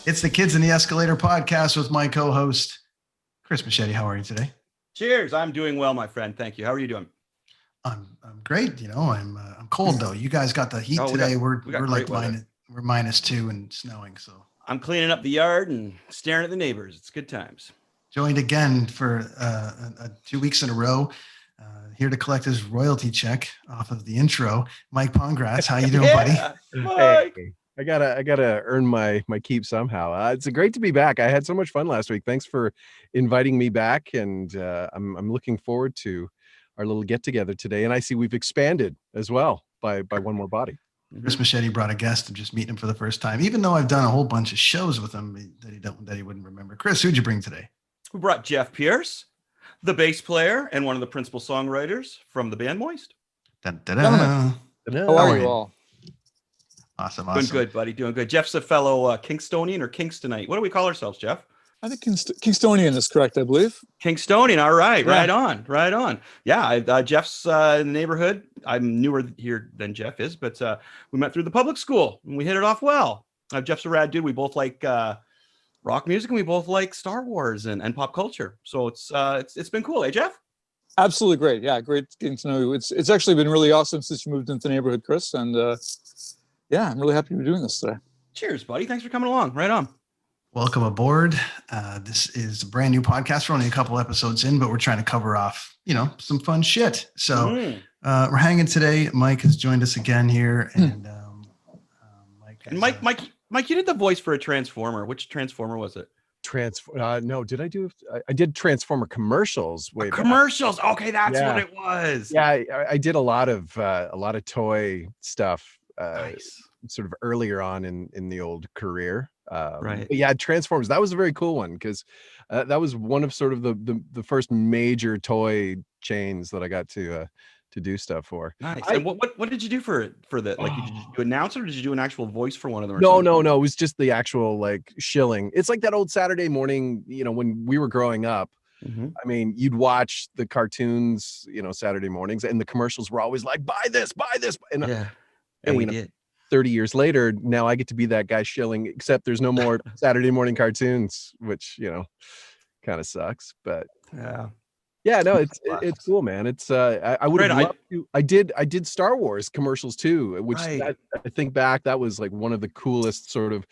It's the Kids in the Escalator Podcast with my co-host, Chris Machete. How are you today? Cheers. I'm doing well, my friend. Thank you. How are you doing? I'm great. You know, I'm cold though. You guys got the heat today. We're like -2 and snowing. So I'm cleaning up the yard and staring at the neighbors. It's good times. Joined again for 2 weeks in a row. Here to collect his royalty check off of the intro, Mike Pongracz. How you doing, buddy? Mike. Hey, I gotta earn my keep somehow. It's great to be back. I had so much fun last week. Thanks for inviting me back, and I'm looking forward to our little get together today. And I see we've expanded as well by one more body. Chris Machete brought a guest and just meeting him for the first time, even though I've done a whole bunch of shows with him that he wouldn't remember. Chris, who'd you bring today? We brought Jeff Pierce, the bass player and one of the principal songwriters from the band Moist. Dun, dun, dun. How are you all? Awesome. Doing good, buddy. Doing good. Jeff's a fellow Kingstonian or Kingstonite. What do we call ourselves, Jeff? I think Kingstonian is correct, I believe. Kingstonian. All right. Yeah. Right on. Yeah. Jeff's in the neighborhood. I'm newer here than Jeff is, but we met through the public school and we hit it off well. Jeff's a rad dude. We both like rock music and we both like Star Wars and pop culture. So it's been cool. Hey, Jeff? Absolutely great. Yeah, great getting to know you. It's actually been really awesome since you moved into the neighborhood, Chris. And yeah, I'm really happy to be doing this today. Cheers, buddy. Thanks for coming along. Right on. Welcome aboard. This is a brand new podcast. We're only a couple episodes in, but we're trying to cover off, some fun shit. So we're hanging today. Mike has joined us again here. And Mike, you did the voice for a Transformer. Which Transformer was it? No, I did Transformer commercials. Commercials. Okay, that's what it was. Yeah, I did a lot of toy stuff. Nice. Sort of earlier on in the old career. Right. Yeah, Transformers. That was a very cool one because that was one of sort of the first major toy chains that I got to do stuff for. Nice. And what did you do for that? Like, did you do announcer or did you do an actual voice for one of them? No. It was just the actual like shilling. It's like that old Saturday morning, when we were growing up. Mm-hmm. I mean, you'd watch the cartoons, Saturday mornings, and the commercials were always like, buy this. And, yeah. And we did. 30 years later, now I get to be that guy shilling, except there's no more Saturday morning cartoons, which, kind of sucks, but yeah, no, it's cool, man. It's, I would have loved to, I did Star Wars commercials too, which I think back, that was like one of the coolest sort of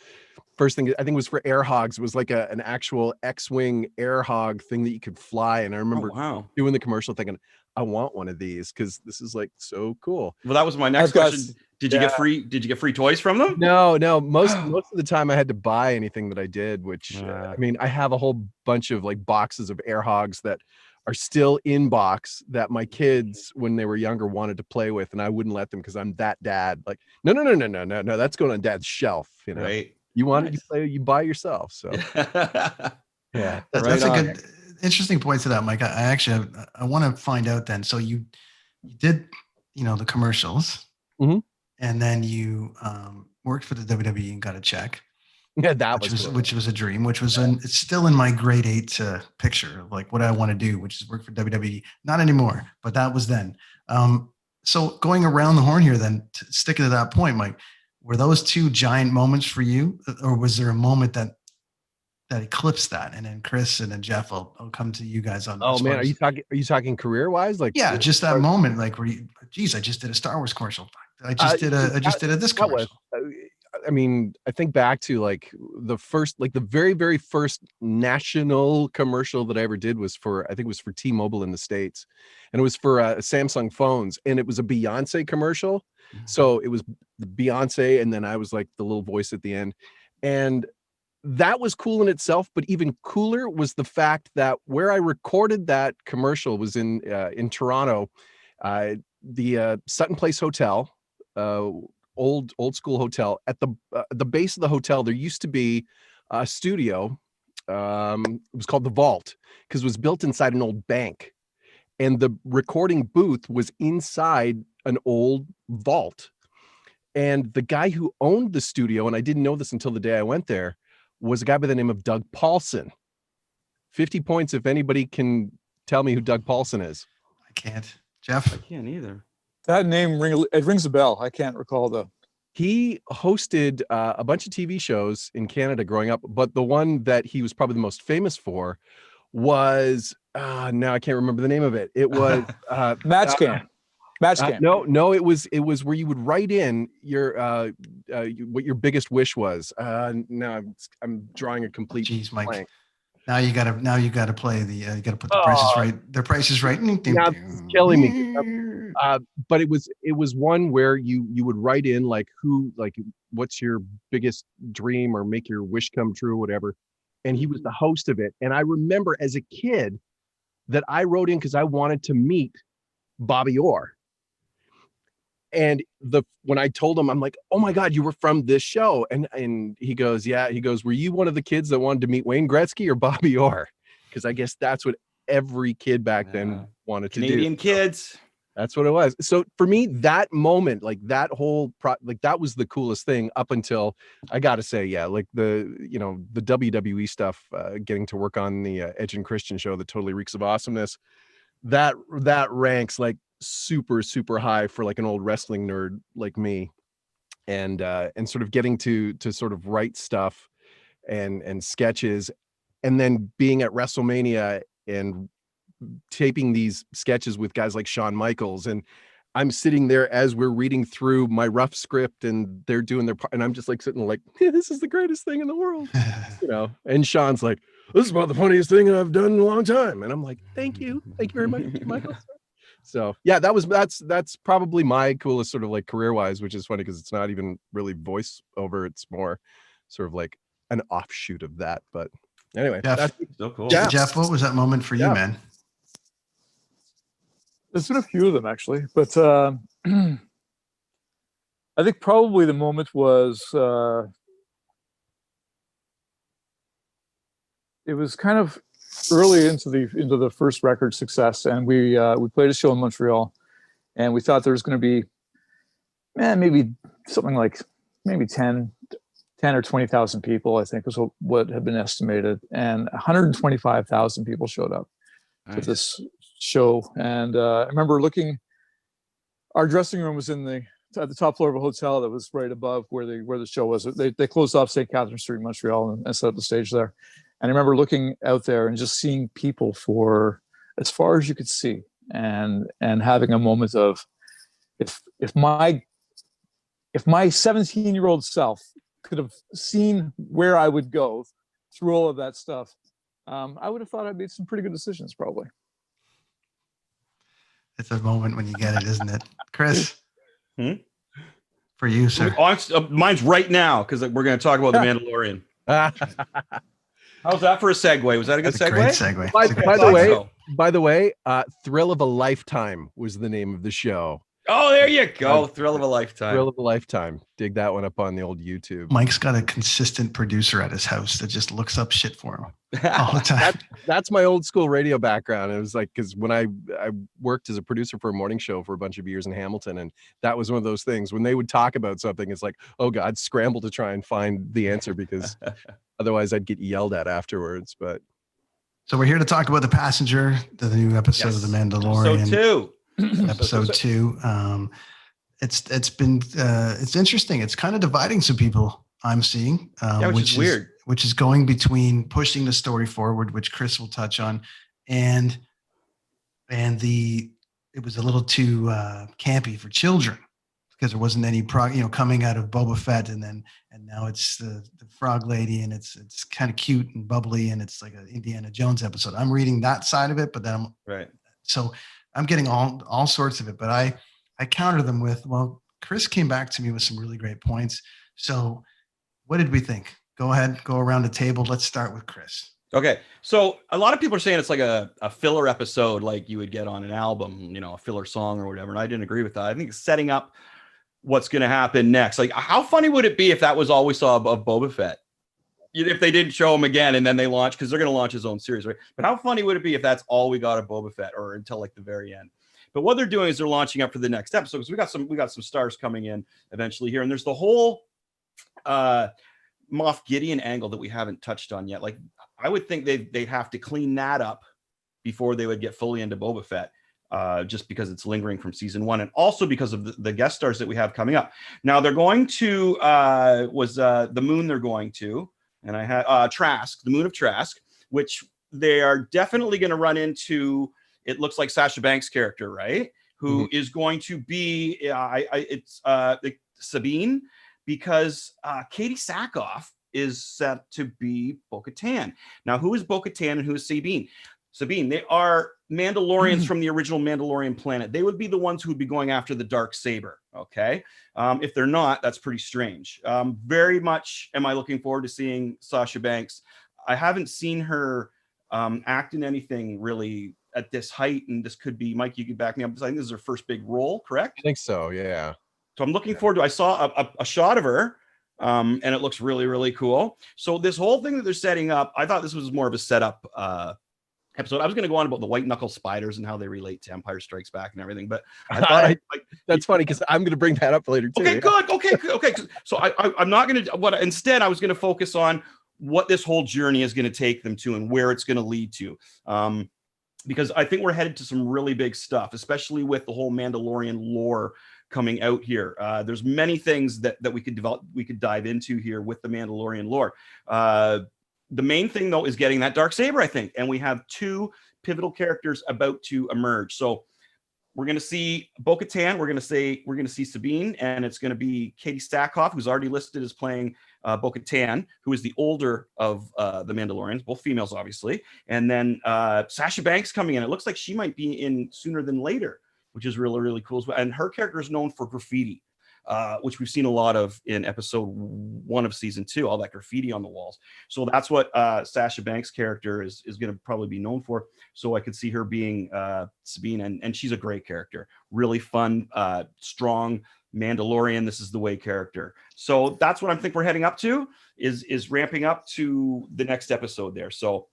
first thing. I think it was for air hogs. It was like an actual X-Wing air hog thing that you could fly. And I remember doing the commercial thinking, I want one of these because this is like so cool. Well, that was my next question. Did you get free toys from them? No. Most of the time I had to buy anything that I did, which I mean, I have a whole bunch of like boxes of air hogs that are still in box that my kids, when they were younger, wanted to play with, and I wouldn't let them because I'm that dad. Like, no, that's going on dad's shelf. Right. You wanted to play, you buy yourself. So yeah, that's a good, interesting point to that, Mike. I want to find out then. So you did, the commercials, and then you worked for the WWE and got a check. Yeah, which was a dream. Which was it's still in my grade 8 picture of like what I want to do, which is work for WWE. Not anymore, but that was then. So going around the horn here, then sticking to that point, Mike, were those two giant moments for you, or was there a moment that eclipsed that? And then Chris and then Jeff, I'll come to you guys on. Oh man, are you talking career wise? Like, yeah, just that moment, like where you, geez, I just did a Star Wars commercial. I just did a this commercial. I mean, I think back to like the very, very first national commercial that I ever did was for T-Mobile in the States, and it was for Samsung phones, and it was a Beyonce commercial. Mm-hmm. So it was the Beyonce, and then I was like the little voice at the end, and that was cool in itself. But even cooler was the fact that where I recorded that commercial was in Toronto, the Sutton Place Hotel. Old school hotel. At the base of the hotel, there used to be a studio. It was called the Vault because it was built inside an old bank, and the recording booth was inside an old vault. And the guy who owned the studio, and I didn't know this until the day I went there, was a guy by the name of Doug Paulson. 50 points if anybody can tell me who Doug Paulson is. I can't. Jeff? I can't either. That name rings a bell. I can't recall though. He hosted a bunch of TV shows in Canada growing up, but the one that he was probably the most famous for was now I can't remember the name of it. It was Match Game. No, it was where you would write in your what your biggest wish was. Now I'm drawing a complete Mike. blank. Now you gotta play the you gotta put the prices right. The price is right. Now it's killing me. But it was one where you would write in like what's your biggest dream or make your wish come true, whatever. And he was the host of it. And I remember as a kid that I wrote in because I wanted to meet Bobby Orr. And when I told him, I'm like, oh my God, you were from this show. And he goes, yeah. He goes, were you one of the kids that wanted to meet Wayne Gretzky or Bobby Orr? Because I guess that's what every kid back then wanted to do. Canadian kids. That's what it was. So for me, that moment, like that whole that was the coolest thing up until I got to say, yeah, like the WWE stuff, getting to work on the Edge and Christian show that totally reeks of awesomeness. That ranks like super, super high for like an old wrestling nerd like me. And sort of getting to sort of write stuff and sketches, and then being at WrestleMania and taping these sketches with guys like Shawn Michaels, and I'm sitting there as we're reading through my rough script and they're doing their part, and I'm just like sitting like, this is the greatest thing in the world, and Sean's like, this is about the funniest thing I've done in a long time, and I'm like, thank you very much, Michael. So yeah, that's probably my coolest sort of like career wise, which is funny because it's not even really voiceover, it's more sort of like an offshoot of that. But anyway, Jeff, that's so cool. Yeah. Jeff, what was that moment for you, man? There's been a few of them actually, but I think probably the moment was it was kind of early into the first record success, and we played a show in Montreal, and we thought there was going to be maybe something like maybe 10 or 20,000 people, I think was what had been estimated, and 125,000 people showed up to this show. And I remember our dressing room was at the top floor of a hotel that was right above where the show was. They closed off St. Catherine Street in Montreal and set up the stage there. And I remember looking out there and just seeing people for as far as you could see, and having a moment of, if my 17-year-old self could have seen where I would go through all of that stuff, I would have thought I'd made some pretty good decisions, probably. It's a moment when you get it, isn't it, Chris? For you, sir. Mine's right now because we're going to talk about the Mandalorian. How's that for a segue? Was that a good segue? Great segue. By the way, Thrill of a Lifetime was the name of the show. Oh, there you go. Thrill of a Lifetime. Thrill of a Lifetime. Dig that one up on the old YouTube. Mike's got a consistent producer at his house that just looks up shit for him all the time. That's my old school radio background. It was like, because when I worked as a producer for a morning show for a bunch of years in Hamilton, and that was one of those things when they would talk about something, it's like, oh God, scramble to try and find the answer because otherwise I'd get yelled at afterwards. But so we're here to talk about The Passenger, the new episode of The Mandalorian. Episode 2. It's interesting. It's kind of dividing some people, I'm seeing, which is weird, which is going between pushing the story forward, which Chris will touch on, and it was a little too campy for children because there wasn't any coming out of Boba Fett, and now it's the frog lady, and it's kind of cute and bubbly, and it's like an Indiana Jones episode. I'm reading that side of it, but then I'm getting all sorts of it, but I counter them with, well, Chris came back to me with some really great points. So what did we think? Go ahead, go around the table. Let's start with Chris. Okay. So a lot of people are saying it's like a filler episode, like you would get on an album, a filler song or whatever. And I didn't agree with that. I think it's setting up what's going to happen next. Like, how funny would it be if that was all we saw of Boba Fett? If they didn't show him again and then they launch, because they're going to launch his own series, right? But how funny would it be if that's all we got of Boba Fett, or until like the very end? But what they're doing is they're launching up for the next episode, because we got some stars coming in eventually here, and there's the whole Moff Gideon angle that we haven't touched on yet. Like, I would think they'd have to clean that up before they would get fully into Boba Fett. just because it's lingering from season 1, and also because of the guest stars that we have coming up. Now they're going to the moon they're going to, and I had Trask, the moon of Trask, which they are definitely going to run into. It looks like Sasha Banks' character, right? Who is going to be it's Sabine, because Katie Sackhoff is set to be Bo-Katan. Now, who is Bo-Katan and who is Sabine? Sabine, they are Mandalorians from the original Mandalorian planet. They would be the ones who would be going after the dark saber. Okay, if they're not, that's pretty strange. Very much am I looking forward to seeing Sasha Banks. I haven't seen her act in anything really at this height, and this could be, Mike, you could back me up. I think this is her first big role, correct? I think so, yeah. So I'm looking forward to. I saw a shot of her. And it looks really, really cool. So this whole thing that they're setting up, I thought this was more of a setup episode. I was going to go on about the white knuckle spiders and how they relate to Empire Strikes Back and everything, but I thought that's funny because I'm going to bring that up later too. Okay, good. Okay. So I'm not going to. Instead, I was going to focus on what this whole journey is going to take them to and where it's going to lead to. Because I think we're headed to some really big stuff, especially with the whole Mandalorian lore coming out here. There's many things that we could dive into here with the Mandalorian lore. The main thing though is getting that dark saber, I think, and we have 2 pivotal characters about to emerge. So we're going to see Bo-Katan, we're going to see Sabine, and it's going to be Katie Sackhoff, who's already listed as playing Bo-Katan, who is the older of the Mandalorians, both females obviously, and then Sasha Banks coming in. It looks like she might be in sooner than later, which is really, really cool as well. And her character is known for graffiti, which we've seen a lot of in episode 1 of season 2, all that graffiti on the walls. So that's what Sasha Banks' character is going to probably be known for. So I could see her being Sabine, and she's a great character, really fun, strong Mandalorian. This is the way character. So that's what I think we're heading up to, is ramping up to the next episode there. So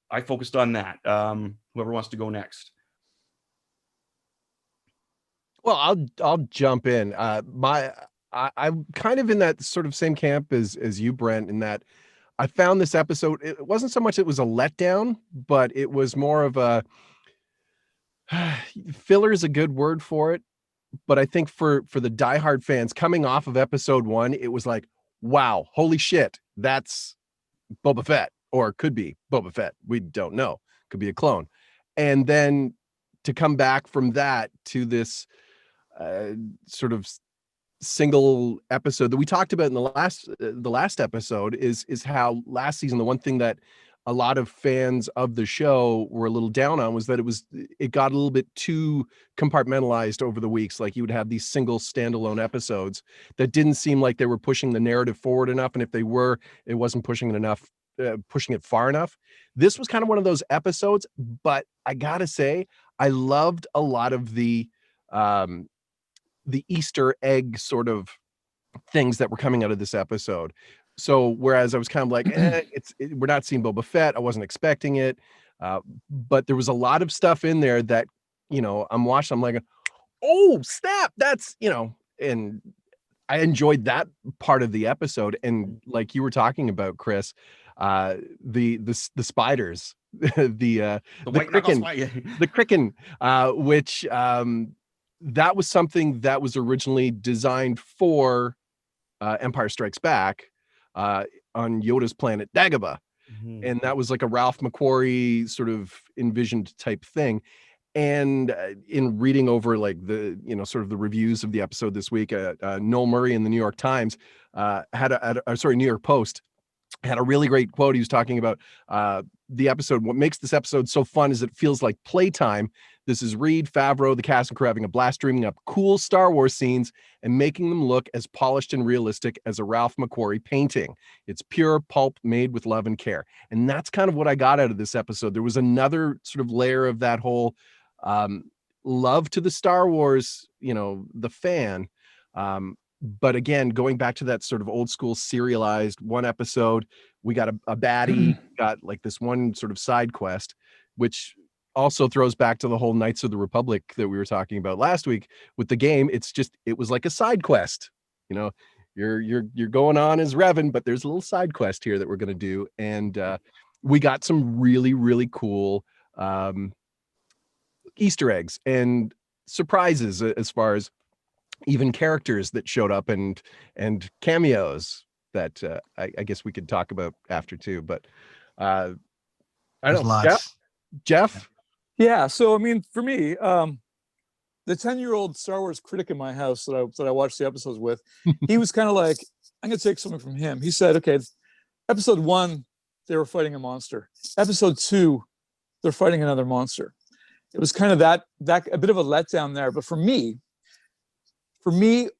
I focused on that. Whoever wants to go next. Well, I'll jump in. I'm kind of in that sort of same camp as you, Brent, in that I found this episode. It wasn't so much it was a letdown, but it was more of a filler is a good word for it. But I think for the diehard fans coming off of episode 1, it was like, wow, holy shit, that's Boba Fett, or could be Boba Fett. We don't know. Could be a clone. And then to come back from that to this sort of single episode that we talked about in the last episode is how last season, the one thing that a lot of fans of the show were a little down on was that it got a little bit too compartmentalized over the weeks. Like you would have these single standalone episodes that didn't seem like they were pushing the narrative forward enough. And if they were, it wasn't pushing it far enough. This was kind of one of those episodes, but I gotta say, I loved a lot of the Easter egg sort of things that were coming out of this episode. So whereas I was kind of like, we're not seeing Boba Fett, I wasn't expecting it, but there was a lot of stuff in there that, I'm watching, I'm like, oh snap, that's, and I enjoyed that part of the episode. And like you were talking about, Chris, the spiders, the Kraken, which that was something that was originally designed for Empire Strikes Back on Yoda's planet Dagobah. Mm-hmm. And that was like a Ralph McQuarrie sort of envisioned type thing. And in reading over like the, sort of the reviews of the episode this week, Noel Murray in the New York Times New York Post had a really great quote. He was talking about the episode. What makes this episode so fun is it feels like playtime. This is Reed, Favreau, the cast and crew having a blast dreaming up cool Star Wars scenes and making them look as polished and realistic as a Ralph McQuarrie painting. It's pure pulp made with love and care. And that's kind of what I got out of this episode. There was another sort of layer of that whole love to the Star Wars, the fan. But again, going back to that sort of old school serialized one episode, we got a baddie, got like this one sort of side quest, which also throws back to the whole Knights of the Republic that we were talking about last week with the game. It was like a side quest, you're going on as Revan, but there's a little side quest here that we're going to do. And we got some really, really cool Easter eggs and surprises as far as even characters that showed up and cameos that I guess we could talk about after too. But I There's don't know. lots. Jeff? Yeah. So, I mean, for me, the 10-year-old Star Wars critic in my house that I watched the episodes with, he was kind of like, I'm going to take something from him. He said, okay, episode 1, they were fighting a monster. Episode 2, they're fighting another monster. It was kind of that a bit of a letdown there. But for me, the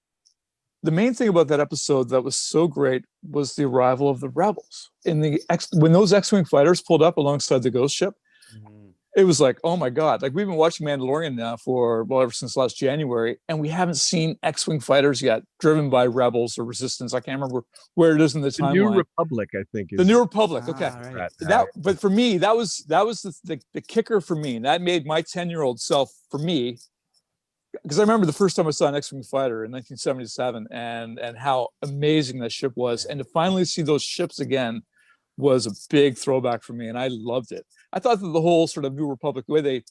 main thing about that episode that was so great was the arrival of the rebels. When those X-Wing fighters pulled up alongside the ghost ship, it was like, oh my God, like we've been watching Mandalorian now ever since last January, and we haven't seen X-Wing fighters yet driven by rebels or resistance. I can't remember where it is in the timeline. New Republic, I think. The New Republic. Okay. Right. But for me, that was the kicker for me. And that made my 10-year-old self, for me, because I remember the first time I saw an X-Wing fighter in 1977 and how amazing that ship was. And to finally see those ships again was a big throwback for me. And I loved it. I thought that the whole sort of New Republic, the way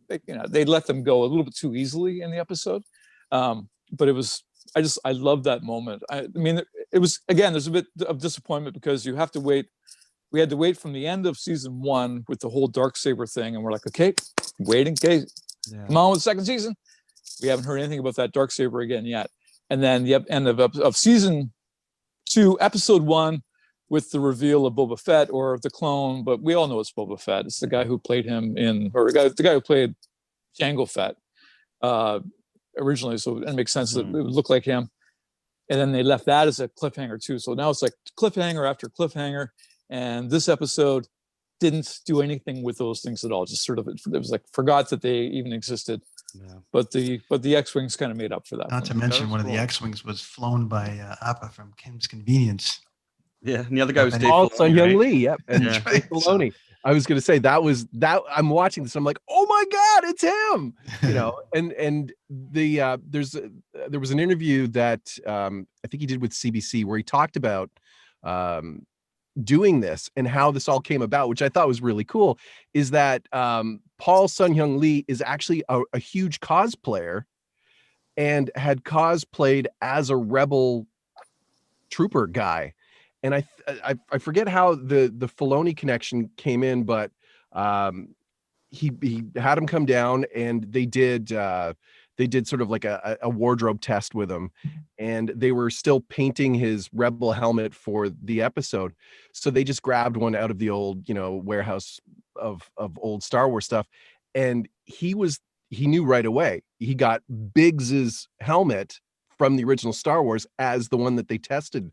they let them go a little bit too easily in the episode. But it was, I love that moment. I mean, it was, again, there's a bit of disappointment because you have to wait. We had to wait from the end of season 1 with the whole Darksaber thing. And we're like, okay, waiting. Okay, come on with the second season. We haven't heard anything about that Darksaber again yet. And then the end of season 2, episode 1, with the reveal of Boba Fett or the clone, but we all know it's Boba Fett. It's the guy who played him the guy who played Jango Fett originally. So it makes sense that it would look like him. And then they left that as a cliffhanger too. So now it's like cliffhanger after cliffhanger. And this episode didn't do anything with those things at all. Just sort of, it was like forgot that they even existed. Yeah. But the X-Wings kind of made up for that. Not to mention one of the X-Wings was flown by Appa from Kim's Convenience. Yeah, and the other guy was Dave also Filoni, Young right? Lee. Yep, and Yeah. Dave Filoni. I was going to say that was that. I'm watching this. I'm like, oh my God, it's him. You know, and there was an interview that I think he did with CBC where he talked about doing this and how this all came about, which I thought was really cool. Is that Paul Sun-Hyung Lee is actually a huge cosplayer and had cosplayed as a rebel trooper guy. And I forget how the Filoni connection came in, but he had him come down and they did sort of like a wardrobe test with him, and they were still painting his rebel helmet for the episode. So they just grabbed one out of the old, warehouse of old Star Wars stuff. And he knew right away. He got Biggs's helmet from the original Star Wars as the one that they tested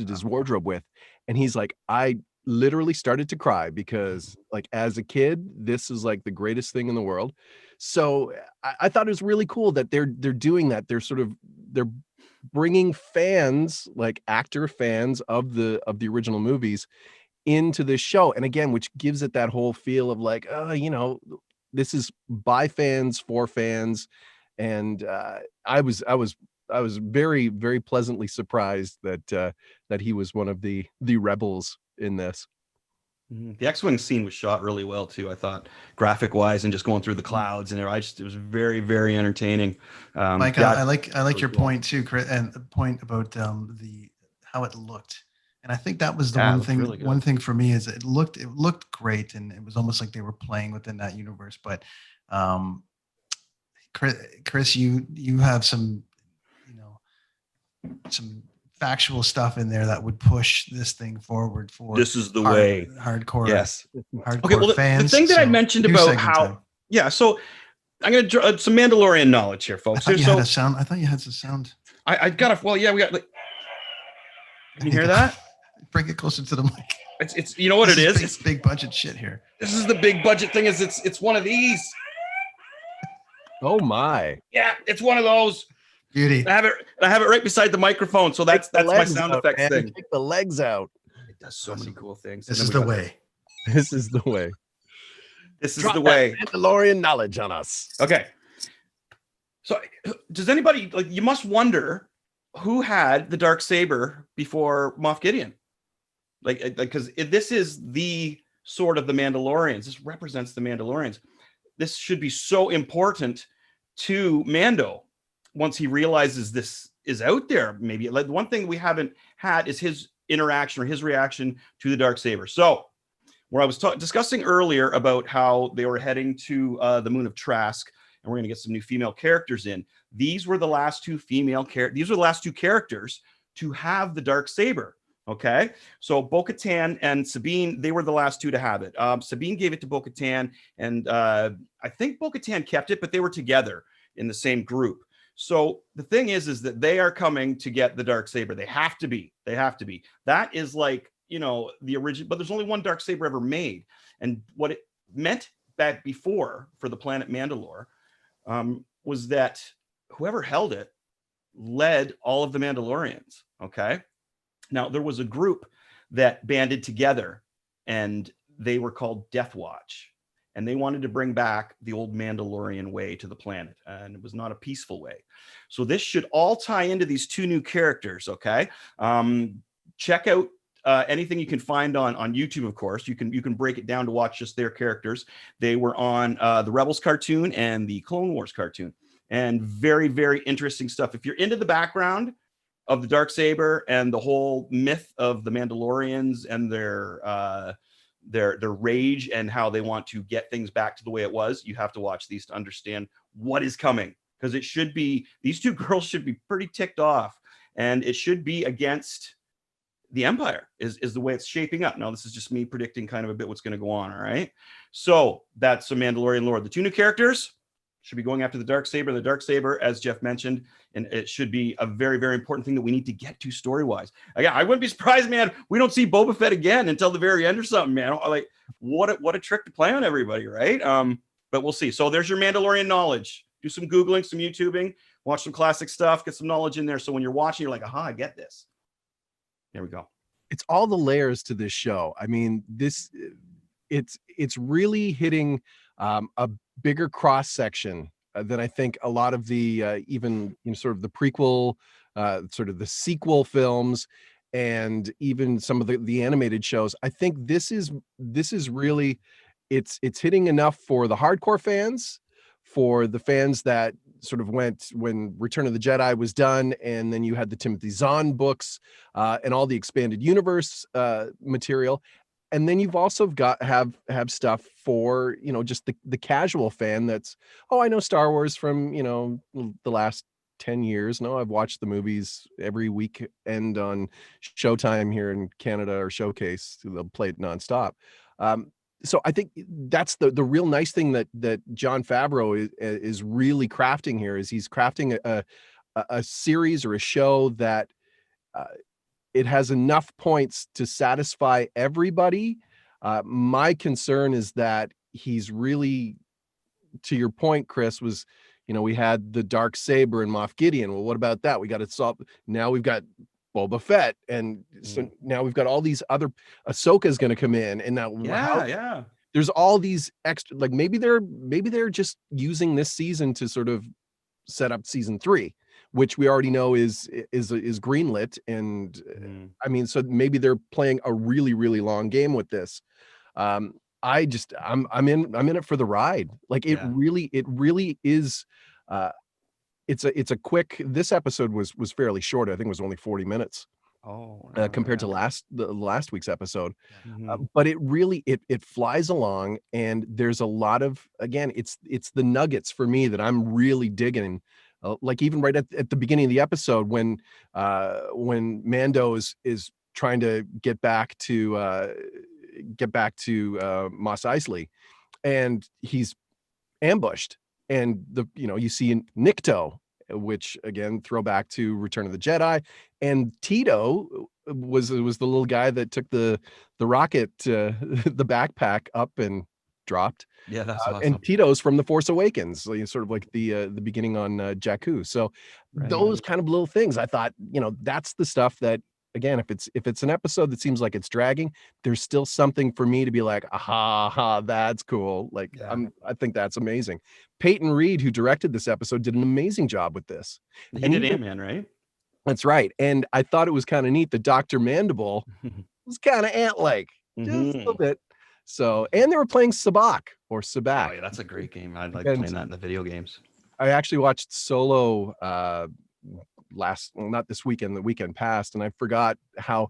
his wardrobe with. And he's like, I literally started to cry because like as a kid, this is like the greatest thing in the world. So I thought it was really cool that they're doing that. They're bringing fans, like actor fans of the original movies into this show. And again, which gives it that whole feel of like, this is by fans for fans. And I was very, very pleasantly surprised that he was one of the rebels in this. The X-Wing scene was shot really well too, I thought, graphic wise, and just going through the clouds and it was very, very entertaining. Mike, yeah, I like really your cool point too, Chris, and the point about how it looked. And I think that was the Yeah, it one was thing. really good. One thing for me is it looked great, and it was almost like they were playing within that universe. But Chris, you have some factual stuff in there that would push this thing forward for this is the way. Hardcore. Yes. Hardcore Okay. Well, fans. the thing that I mentioned new about segment how, time. yeah. So I'm going to draw some Mandalorian knowledge here, I folks. thought you So had a sound. I thought you had some sound. I got a, well, yeah, we got like, can you hear that? Bring it closer to the mic. It's you know what it is? It's big budget shit here. This is the big budget thing. It's one of these. Oh my. Yeah, it's one of those. Beauty. I have it right beside the microphone, so that's my sound effects thing. Take the legs out. It does so many cool things. This is the way. This is the way. This is Drop the way. that Mandalorian knowledge on us. Okay. So does anybody, like, you must wonder who had the Darksaber before Moff Gideon? Like, because this is the sword of the Mandalorians. This represents the Mandalorians. this should be so important to Mando once he realizes this is out there. Maybe like one thing we haven't had is his interaction or his reaction to the Darksaber. So where I was discussing earlier about how they were heading to the moon of Trask, and we're going to get some new female characters in. These were the last two These were the last two characters to have the Darksaber. Okay, so Bo-Katan and Sabine, they were the last two to have it. Sabine gave it to Bo-Katan, and I think Bo-Katan kept it, but they were together in the same group. So the thing is that they are coming to get the Darksaber. They have to be. They have to be. That is like, you know, the original, but there's only one Darksaber ever made. And what it meant back before for the planet Mandalore was that whoever held it led all of the Mandalorians. Okay. Now there was a group that banded together and they were called Death Watch. And they wanted to bring back the old Mandalorian way to the planet. And it was not a peaceful way. So this should all tie into these two new characters, okay? Check out anything you can find on YouTube, of course. You can break it down to watch just their characters. They were on the Rebels cartoon and the Clone Wars cartoon. And very, very interesting stuff. If you're into the background of the Darksaber and the whole myth of the Mandalorians and their rage and how they want to get things back to the way it was, you have to watch these to understand what is coming, because it should be, these two girls should be pretty ticked off, and it should be against the Empire is the way it's shaping up. Now, this is just me predicting kind of a bit what's going to go on. All right. So that's some Mandalorian lore. The two new characters should be going after the Darksaber. The Darksaber, as Jeff mentioned, and it should be a very, very important thing that we need to get to story-wise. Again, I wouldn't be surprised, man, we don't see Boba Fett again until the very end or something, man. Like, what a trick to play on everybody, right? But we'll see. So there's your Mandalorian knowledge. Do some Googling, some YouTubing, watch some classic stuff, get some knowledge in there. So when you're watching, you're like, aha, I get this. There we go. It's all the layers to this show. I mean, it's really hitting a bigger cross section than I think a lot of the even, you know, sort of the prequel, sort of the sequel films, and even some of the animated shows. I think this is really, it's hitting enough for the hardcore fans, for the fans that sort of went when Return of the Jedi was done, and then you had the Timothy Zahn books and all the expanded universe material. And then you've also got have stuff for, you know, just the casual fan that's, oh, I know Star Wars from, you know, the last 10 years. No, I've watched the movies every weekend on Showtime here in Canada, or Showcase. They'll play it nonstop. So I think that's the real nice thing that Jon Favreau is really crafting here, is he's crafting a series or a show that it has enough points to satisfy everybody. My concern is that he's really, to your point, Chris, was, you know, we had the Darksaber and Moff Gideon. Well, what about that? We got to solve. Now we've got Boba Fett, and so now we've got all these other. Ahsoka's going to come in, and now there's all these extra. Like maybe they're just using this season to sort of set up season 3, which we already know is greenlit, and I mean, so maybe they're playing a really, really long game with this. I'm in it for the ride. Like it really is. It's a quick. This episode was fairly short. I think it was only 40 minutes. Compared to the last week's episode, but it really it flies along, and there's a lot of, again, it's the nuggets for me that I'm really digging. Like even right at the beginning of the episode, when Mando is trying to get back to Mos Eisley, and he's ambushed, and you see Nikto, which again, throwback to Return of the Jedi, and Tito was the little guy that took the rocket, the backpack up and dropped. Yeah, that's awesome. And Tito's from The Force Awakens, so sort of like the beginning on Jakku. So those kind of little things, I thought, that's the stuff that, again, if it's an episode that seems like it's dragging, there's still something for me to be like, aha, that's cool. Like, I think that's amazing. Peyton Reed, who directed this episode, did an amazing job with this. He did Ant-Man, right? That's right. And I thought it was kind of neat that Dr. Mandible was kind of ant-like, just a little bit. So, and they were playing Sabak or Sabak. Oh, yeah, that's a great game. I like And- playing that in the video games. I actually watched Solo not this weekend, the weekend past, and I forgot how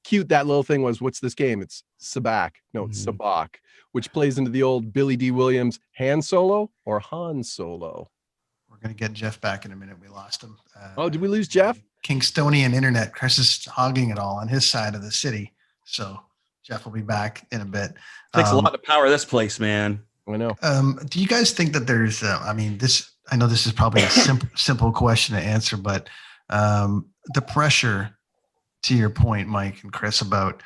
cute that little thing was. What's this game? It's Sabak. No, it's Sabak, which plays into the old Billy D. Williams Han Solo or Han Solo. We're going to get Jeff back in a minute. We lost him. Oh, did we lose Jeff? Kingstonian internet. Chris is hogging it all on his side of the city. So Jeff will be back in a bit. Takes a lot to power this place, man. I know. Do you guys think that there's, I know this is probably a simple question to answer, but the pressure, to your point, Mike and Chris, about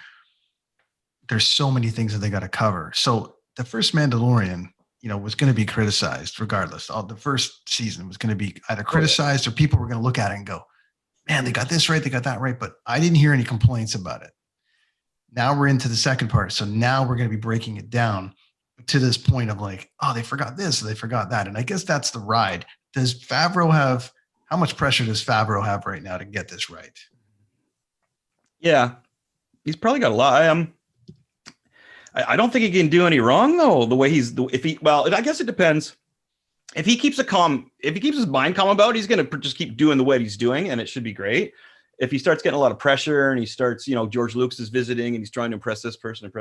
there's so many things that they got to cover. So the first Mandalorian, was going to be criticized regardless. The first season was going to be either criticized or people were going to look at it and go, man, they got this right, they got that right. But I didn't hear any complaints about it. Now we're into the second part. So now we're going to be breaking it down to this point of like, oh, they forgot this, or they forgot that. And I guess that's the ride. How much pressure does Favreau have right now to get this right? Yeah, he's probably got a lot. I don't think he can do any wrong though. The way I guess it depends. If he keeps his mind calm about it, he's going to just keep doing the way he's doing, and it should be great. If he starts getting a lot of pressure and he starts, George Lucas is visiting and he's trying to impress this person,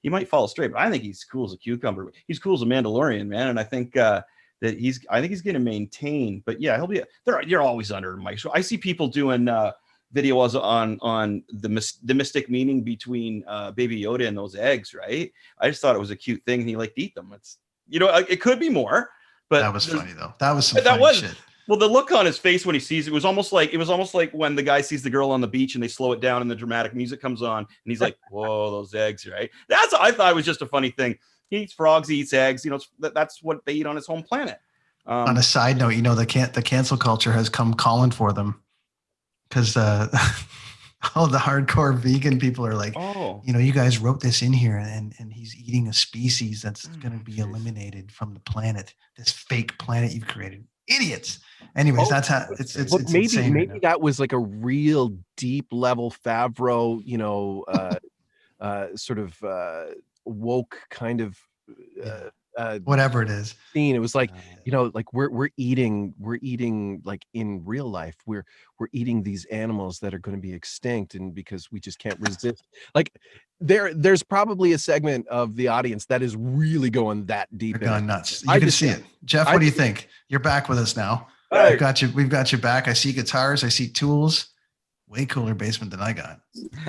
he might fall straight. But I think he's cool as a cucumber. He's cool as a Mandalorian, man. And I think that he's going to maintain. But yeah, he'll be there. You're always under Mike. So I see people doing videos on the mystic meaning between Baby Yoda and those eggs, right? I just thought it was a cute thing and he liked to eat them. It's it could be more, but that was funny though. That was some funny shit. Well, the look on his face when he sees it was almost like when the guy sees the girl on the beach and they slow it down and the dramatic music comes on and he's like, "Whoa, those eggs!" Right? I thought it was just a funny thing. He eats frogs, he eats eggs. That's what they eat on his home planet. On a side note, the cancel culture has come calling for them because all the hardcore vegan people are like, you guys wrote this in here and he's eating a species that's going to be eliminated from the planet, this fake planet you've created. Idiots. Anyways, that's how it's maybe insane right that was like a real deep level Favreau, sort of woke kind of whatever it is scene. It was like, like we're eating like in real life, we're eating these animals that are going to be extinct, and because we just can't resist. Like there's probably a segment of the audience that is really going that deep. They're going nuts. You can see it. Jeff, what do you think? You're back with us now. Right. We've got you back. I see guitars, I see tools. Way cooler basement than I got.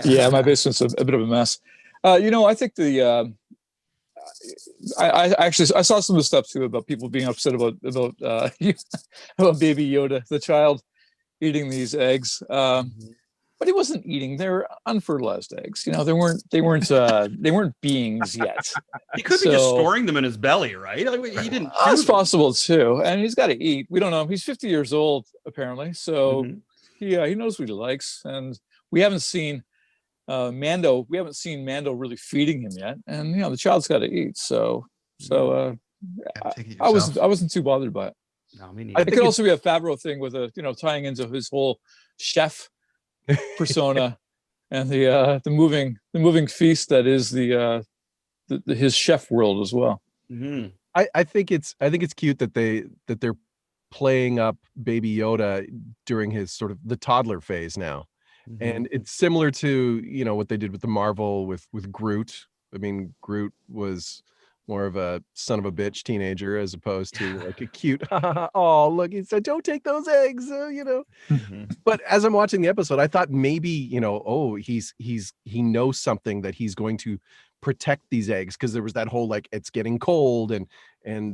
Yeah, my basement's a bit of a mess. I think I saw some of the stuff too about people being upset about about Baby Yoda, the child, eating these eggs. But he wasn't eating; they were unfertilized eggs. They weren't beings yet. He could be just storing them in his belly, right? He didn't. That's possible too, and he's got to eat. We don't know. He's 50 years old apparently, so he knows what he likes, and we haven't seen Mando. We haven't seen Mando really feeding him yet, and the child's got to eat. So I wasn't too bothered by it. No, me neither. It could also be a Favreau thing with tying into his whole chef persona and the moving feast that is his chef world as well. Mm-hmm. I think it's cute that they're playing up Baby Yoda during his sort of the toddler phase now. Mm-hmm. And it's similar to what they did with the Marvel with Groot. I mean, Groot was more of a son of a bitch teenager as opposed to like a cute, oh, look, he said, don't take those eggs, Mm-hmm. But as I'm watching the episode, I thought maybe, he knows something that he's going to protect these eggs, because there was that whole, like, it's getting cold and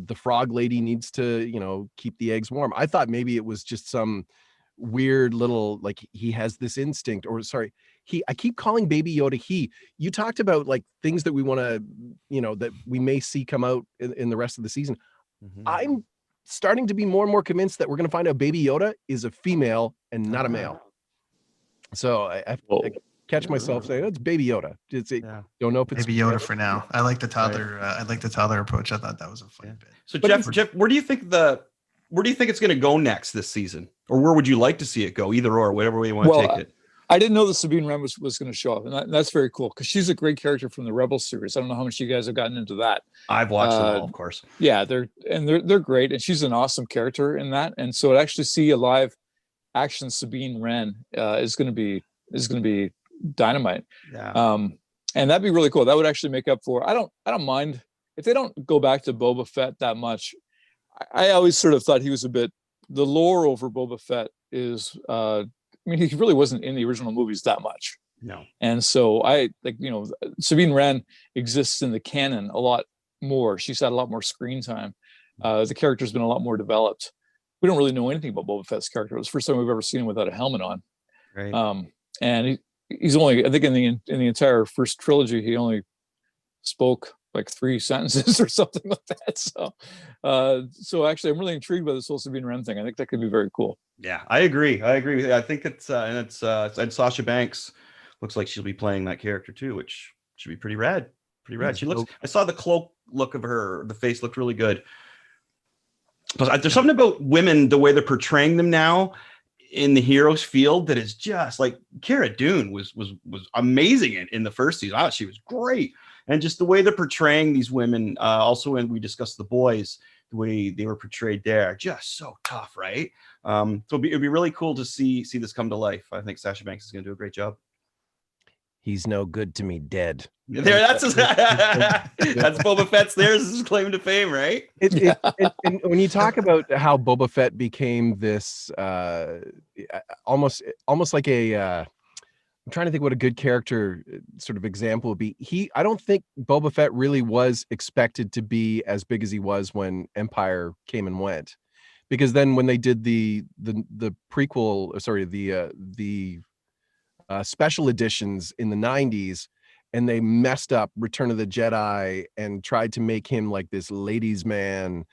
the frog lady needs to, keep the eggs warm. I thought maybe it was just some weird little, like, he has this instinct, or sorry, I keep calling Baby Yoda he. You talked about like things that we want to, that we may see come out in the rest of the season. Mm-hmm. I'm starting to be more and more convinced that we're going to find out Baby Yoda is a female and not a male. So I catch myself saying, it's Baby Yoda. Don't know if it's Baby Yoda for now. I like the toddler. I like the toddler approach. I thought that was a fun bit. So Jeff, where do you think it's going to go next this season, or where would you like to see it go? Either or, whatever way you want to take it. I didn't know that Sabine Wren was going to show up, and that's very cool because she's a great character from the Rebels series. I don't know how much you guys have gotten into that. I've watched them all, of course. Yeah, they're great, and she's an awesome character in that. And so to actually see a live action Sabine Wren is going to be dynamite. Yeah. And that'd be really cool. That would actually make up for. I don't mind if they don't go back to Boba Fett that much. I always sort of thought he was a bit. The lore over Boba Fett is. I mean, he really wasn't in the original movies that much. No. And so Sabine Wren exists in the canon a lot more. She's had a lot more screen time. The character's been a lot more developed. We don't really know anything about Boba Fett's character. It was the first time we've ever seen him without a helmet on. Right. And he's only, I think in the entire first trilogy, he only spoke like 3 sentences or something like that. So actually, I'm really intrigued by this whole Sabine Wren thing. I think that could be very cool. Yeah, I agree. I think it's and Sasha Banks looks like she'll be playing that character too, which should be pretty rad. Pretty rad. She looks. I saw the cloak look of her. The face looked really good. But there's something about women, the way they're portraying them now in the heroes field, that is just like Cara Dune was amazing in the first season. I thought she was great. And just the way they're portraying these women, also when we discussed The Boys, the way they were portrayed there, just so tough, right? So it'd be really cool to see this come to life. I think Sasha Banks is going to do a great job. He's no good to me dead. There, that's Boba Fett's. There's his claim to fame, right? And when you talk about how Boba Fett became this, almost like a. I'm trying to think what a good character sort of example would be. I don't think Boba Fett really was expected to be as big as he was when Empire came and went, because then when they did the prequel, sorry, the special editions in the 90s, and they messed up Return of the Jedi and tried to make him like this ladies' man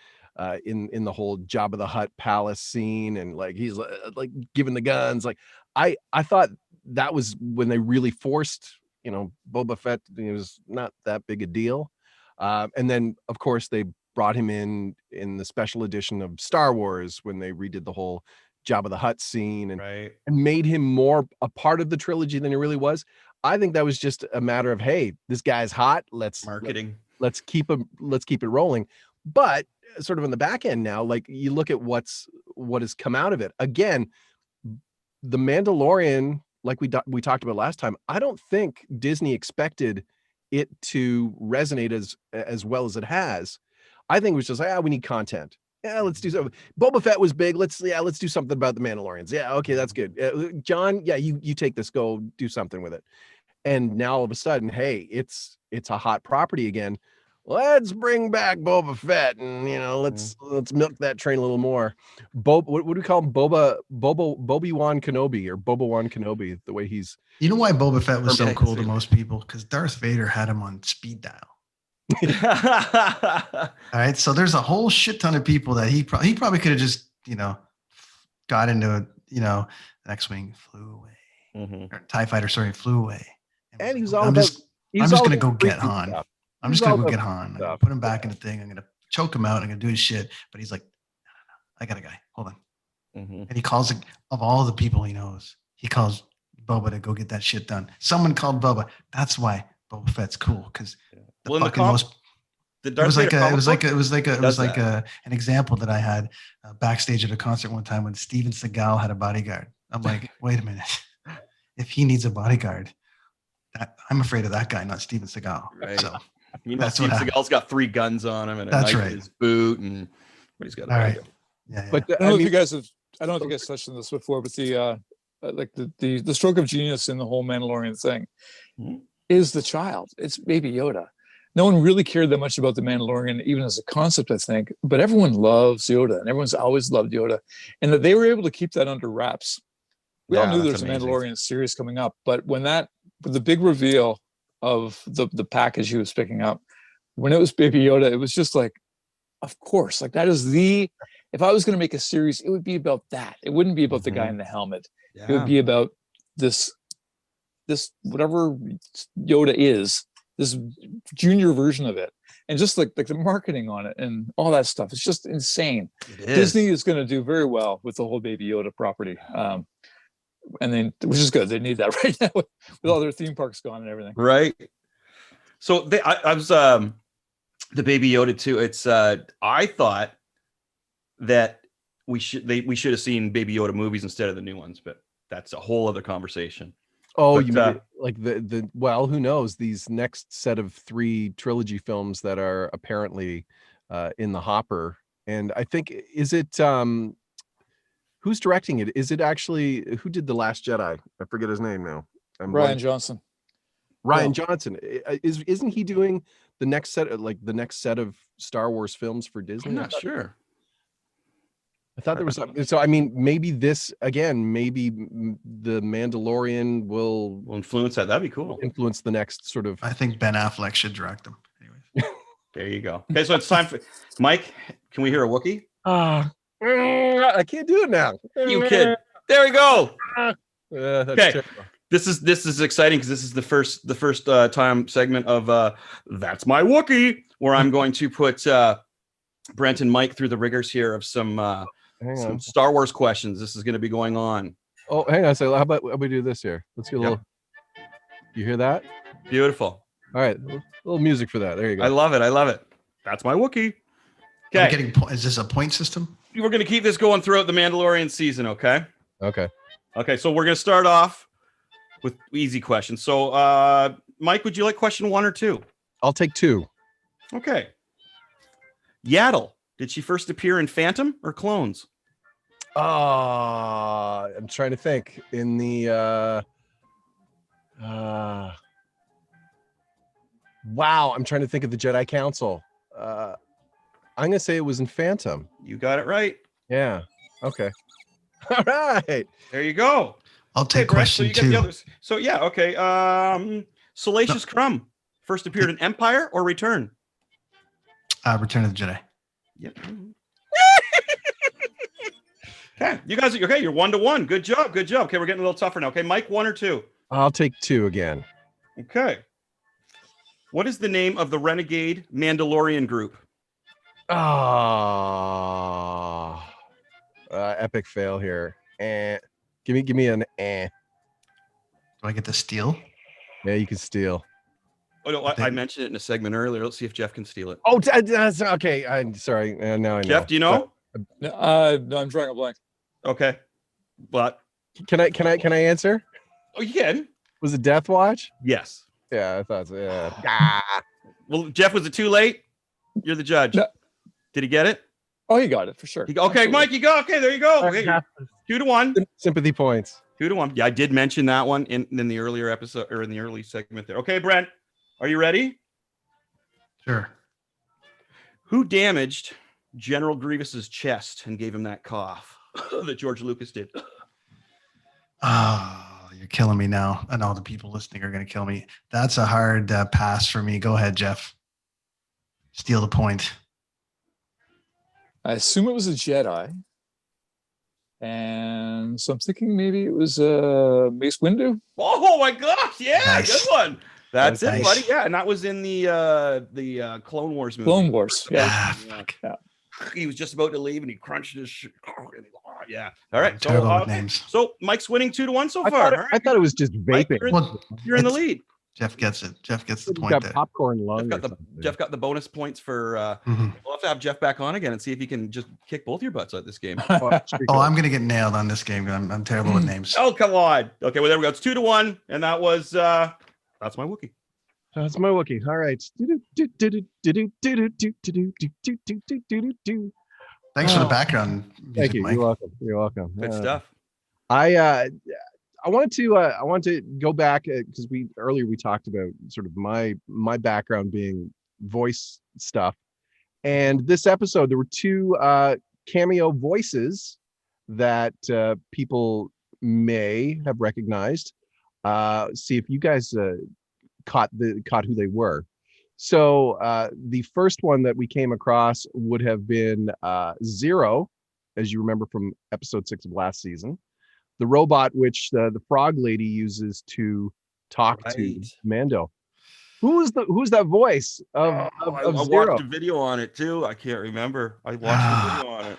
in the whole Jabba the Hutt palace scene, and like he's like giving the guns. Like I thought that was when they really forced, Boba Fett. It was not that big a deal. And then of course they brought him in the special edition of Star Wars when they redid the whole Jabba the Hutt scene and made him more a part of the trilogy than he really was. I think that was just a matter of, hey, this guy's hot. Let's keep it rolling. But sort of on the back end now, like you look at what has come out of it. Again, The Mandalorian, like we talked about last time, I don't think Disney expected it to resonate as well as it has. I think it was just like, we need content. Yeah, let's do something. Boba Fett was big. Let's do something about the Mandalorians. Yeah, okay, that's good. John, yeah, you take this, go do something with it. And now all of a sudden, hey, it's a hot property again. Let's bring back Boba Fett, and let's milk that train a little more. What do we call him? Bobi-Wan Kenobi, or Boba-Wan Kenobi, the way he's. You know why Boba Fett was so cool to most people? Because Darth Vader had him on speed dial. All right, so there's a whole shit ton of people that he probably could have just got into the X-wing, flew away, or TIE fighter, flew away, and he was I'm just gonna go get Han. Stuff. I'm just gonna go get Han. Put him back in the thing. I'm gonna choke him out. I'm gonna do his shit. But he's like, no. I got a guy. Hold on. Mm-hmm. And he calls of all the people he knows, he calls Boba to go get that shit done. Someone called Boba. That's why Boba Fett's cool, because it was like an example that I had backstage at a concert one time when Steven Seagal had a bodyguard. I'm like, wait a minute, if he needs a bodyguard, I'm afraid of that guy, not Steven Seagal. Right. So that's Steven Seagal's got 3 guns on him and a knife in his boot, and but he's got a bodyguard. Yeah. But I don't know if you guys touched on this before, but the stroke of genius in the whole Mandalorian thing is the child. It's Baby Yoda. No one really cared that much about the Mandalorian, even as a concept, I think, but everyone loves Yoda, and everyone's always loved Yoda, and that they were able to keep that under wraps. We all knew there's a Mandalorian series coming up, but when the big reveal of the package he was picking up, when it was Baby Yoda, it was just like, of course, like that is if I was going to make a series, it would be about that. It wouldn't be about the guy in the helmet. Yeah. It would be about this whatever Yoda is, this junior version of it, and just like the marketing on it and all that stuff. It's just insane. Disney is going to do very well with the whole Baby Yoda property. which is good. They need that right now with all their theme parks gone and everything. Right. So I was the Baby Yoda too. It's I thought that we should have seen Baby Yoda movies instead of the new ones, but that's a whole other conversation. Oh, But, you mean like the well, who knows? These next set of 3 trilogy films that are apparently in the hopper. And I think, is it who's directing it? Is it actually, who did The Last Jedi? I forget his name now. Ryan Johnson. Ryan Johnson. Isn't he doing the next set of Star Wars films for Disney? I'm not sure. I thought there was so I mean, maybe this again, maybe the Mandalorian will influence that. That'd be cool. Influence the next sort of. I think Ben Affleck should direct them. Anyways. There you go. Okay, so it's time for Mike. Can we hear a Wookiee? I can't do it now. You kid. There we go. Okay. Terrible. This is exciting because this is the first time segment of That's My Wookiee, where I'm going to put Brent and Mike through the rigors here of some Star Wars questions. This is going to be going on. Oh, hang on a second. How about we do this here? Let's get a little. You hear that? Beautiful. All right, a little music for that. There you go. I love it. That's my Wookiee. Okay. Is this a point system? We're going to keep this going throughout the Mandalorian season, okay? Okay. So we're going to start off with easy questions. So, Mike, would you like question 1 or 2? I'll take 2. Okay. Yaddle, did she first appear in Phantom or Clones? I'm trying to think. In the wow, I'm trying to think of the Jedi Council. I'm gonna say it was in Phantom. You got it right. Yeah. Okay. All right. There you go. I'll take question 2. So you get the others. So yeah, okay. Salacious Crumb first appeared in Empire or Return? Return of the Jedi. Yep. Okay, you guys are okay. You're 1-1. Good job. Okay, we're getting a little tougher now. Okay, Mike, 1 or 2? I'll take 2 again. Okay. What is the name of the renegade Mandalorian group? Epic fail here. Give me an Do I get to steal? Yeah, you can steal. Oh no, I mentioned it in a segment earlier. Let's see if Jeff can steal it. Oh, that's okay. I'm sorry. Now I know. Jeff, do you know? No, I'm drawing a blank. Okay, but can I answer? Oh, you can. Was it Death Watch? Yes. Yeah, I thought so. Yeah. Well, Jeff, was it too late? You're the judge. No. Did he get it? Oh, he got it for sure. Okay, absolutely. Mike, you go. Okay, there you go. Okay. 2-1. Sympathy points. 2-1. Yeah, I did mention that one in the earlier episode or in the early segment there. Okay, Brent, are you ready? Sure. Who damaged General Grievous's chest and gave him that cough that George Lucas did? Oh, you're killing me now. And all the people listening are going to kill me. That's a hard pass for me. Go ahead, Jeff. Steal the point. I assume it was a Jedi. And so I'm thinking maybe it was Mace Windu. Oh my gosh, yeah, nice. Good one. That's nice. It, buddy. Yeah, and that was in the Clone Wars movie. Clone Wars, yeah. Yeah. He was just about to leave and he crunched his yeah. All right. Terrible with names. So Mike's winning 2-1 so far. I thought it was just vaping. Mike, you're in the lead. Jeff gets it. Jeff gets the point got there. Popcorn lung. Jeff got the bonus points for. We'll have to have Jeff back on again and see if he can just kick both your butts at this game. I'm gonna get nailed on this game. I'm terrible with names. Oh come on. Okay, well there we go. It's 2-1, and that was that's my Wookiee. That's my Wookiee. All right. Thanks for the background music, Thank you. Mike. You're welcome. Good stuff. I wanted to go back because earlier we talked about sort of my background being voice stuff, and this episode there were 2 cameo voices that people may have recognized. See if you guys caught who they were. So the first one that we came across would have been Zero, as you remember from episode 6 of last season. The robot which the frog lady uses to talk to Mando. Who's that voice of I Zero? watched a video on it too. I can't remember. I watched a video on it.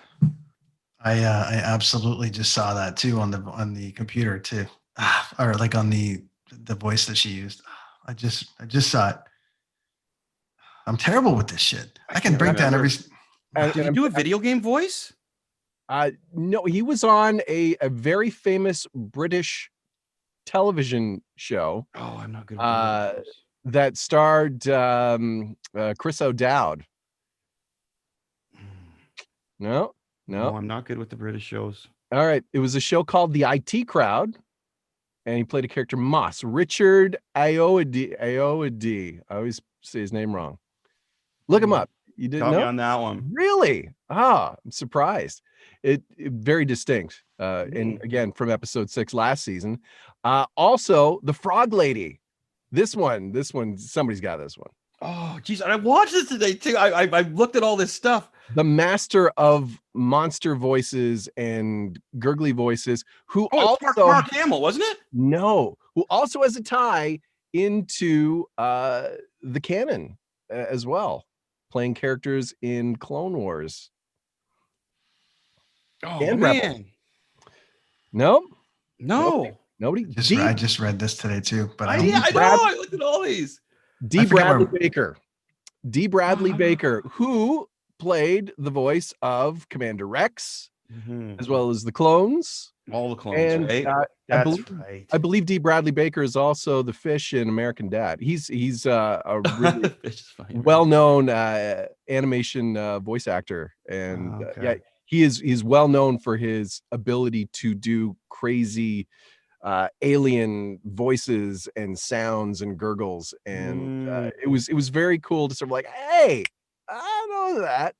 I absolutely just saw that too on the computer too, or like on the voice that she used. I just saw it. I'm terrible with this shit. I can can't break down remember. every. Did he do a video game voice? No, he was on a very famous British television show Oh, I'm not good with voice. that starred Chris O'Dowd. No. No, I'm not good with the British shows. All right. It was a show called The IT Crowd, and he played a character, Moss. Richard Ayoade. I always say his name wrong. Look him up. You didn't Got me know? on that one. Really? I'm surprised. It very distinct. And again, from episode 6 last season. Also, the Frog Lady. This one, somebody's got this one. Oh, geez. I watched this today too. I looked at all this stuff. The master of monster voices and gurgly voices, who also Mark Hamill, wasn't it? No, who also has a tie into the canon as well, playing characters in Clone Wars. Oh And man, Rebel. No, nobody. I just read this today too, but I know. I looked at all these. D. Bradley Baker, who played the voice of Commander Rex, as well as the clones. All the clones, And right? I believe D. Bradley Baker is also the fish in American Dad. He's a really well-known animation voice actor, and he's well known for his ability to do crazy alien voices and sounds and gurgles, and it was very cool to sort of like, hey, I know that.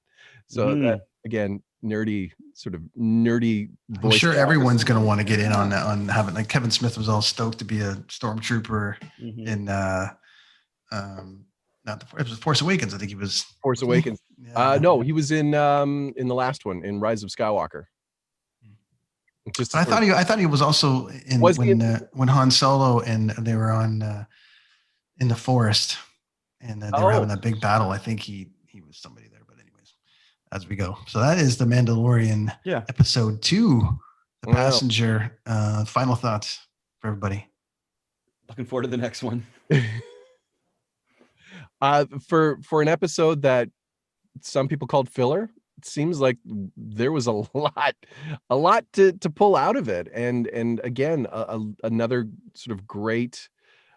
So that, again, nerdy voice. I'm sure everyone's going to want to get in on that, on having, like, Kevin Smith was all stoked to be a stormtrooper in not the, it was Force Awakens. I think he was Force Awakens. No, he was in the last one, in Rise of Skywalker. Just I thought he was also in when Han Solo and they were on in the forest, and they were having that big battle. I think he was somebody there. But anyways, as we go, so that is the Mandalorian episode 2, The Passenger. Final thoughts for everybody. Looking forward to the next one. For an episode that some people called filler, it seems like there was a lot to pull out of it, and again, another sort of great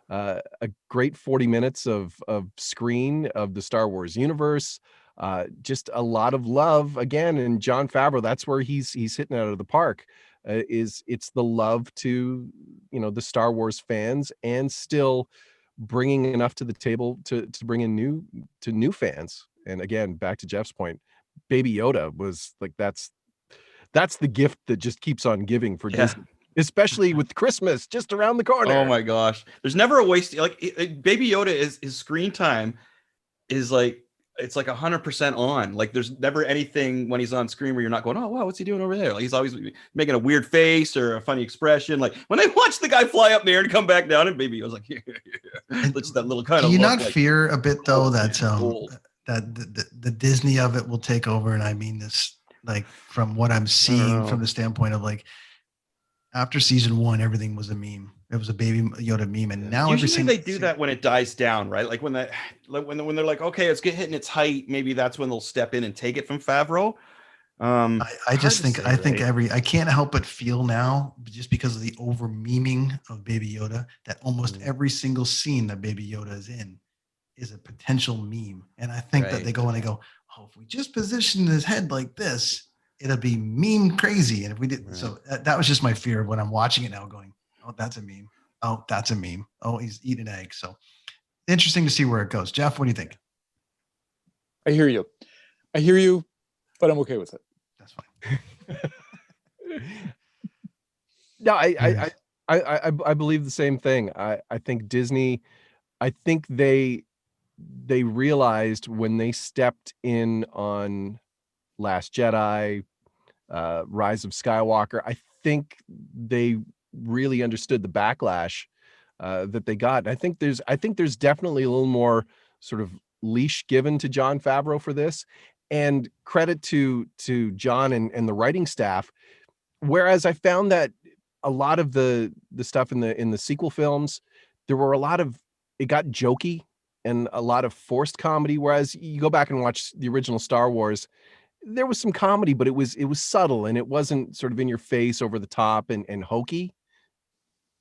a great 40 minutes of screen of the Star Wars universe, just a lot of love again. And Jon Favreau, that's where he's hitting out of the park. It's the love to the Star Wars fans, and still bringing enough to the table to bring in new fans. And again, back to Jeff's point, Baby Yoda was like, that's the gift that just keeps on giving for Disney, especially with Christmas just around the corner. Oh my gosh, there's never a waste. Like Baby Yoda his screen time is like, it's like 100% on. Like there's never anything when he's on screen where you're not going, oh wow, what's he doing over there? Like he's always making a weird face or a funny expression. Like when I watched the guy fly up there and come back down, and Baby Yoda's like, it's that little kind of. Do you not fear a bit though that the Disney of it will take over? And I mean this, like, from what I'm seeing from the standpoint of, like, after season 1, everything was a meme. It was a Baby Yoda meme, and now usually they do that when it dies down, right? Like when they're like, okay, it's hitting its height, maybe that's when they'll step in and take it from Favreau. I can't help but feel now, just because of the over memeing of Baby Yoda, that almost every single scene that Baby Yoda is in is a potential meme. And I think that they go and they go, oh, if we just position his head like this, it'll be meme crazy. And if we did, so that was just my fear when I'm watching it now, going, oh, that's a meme. Oh, that's a meme. Oh, he's eating an egg. So interesting to see where it goes. Jeff, what do you think? I hear you, but I'm okay with it. That's fine. No, I believe the same thing. I think Disney, I think they realized when they stepped in on Last Jedi, Rise of Skywalker, I think they really understood the backlash that they got. I think there's definitely a little more sort of leash given to Jon Favreau for this, And credit to John and the writing staff. Whereas I found that a lot of the stuff in the sequel films, there were a lot of, it got jokey and a lot of forced comedy. Whereas you go back and watch the original Star Wars, there was some comedy, but it was subtle and it wasn't sort of in your face, over the top and hokey.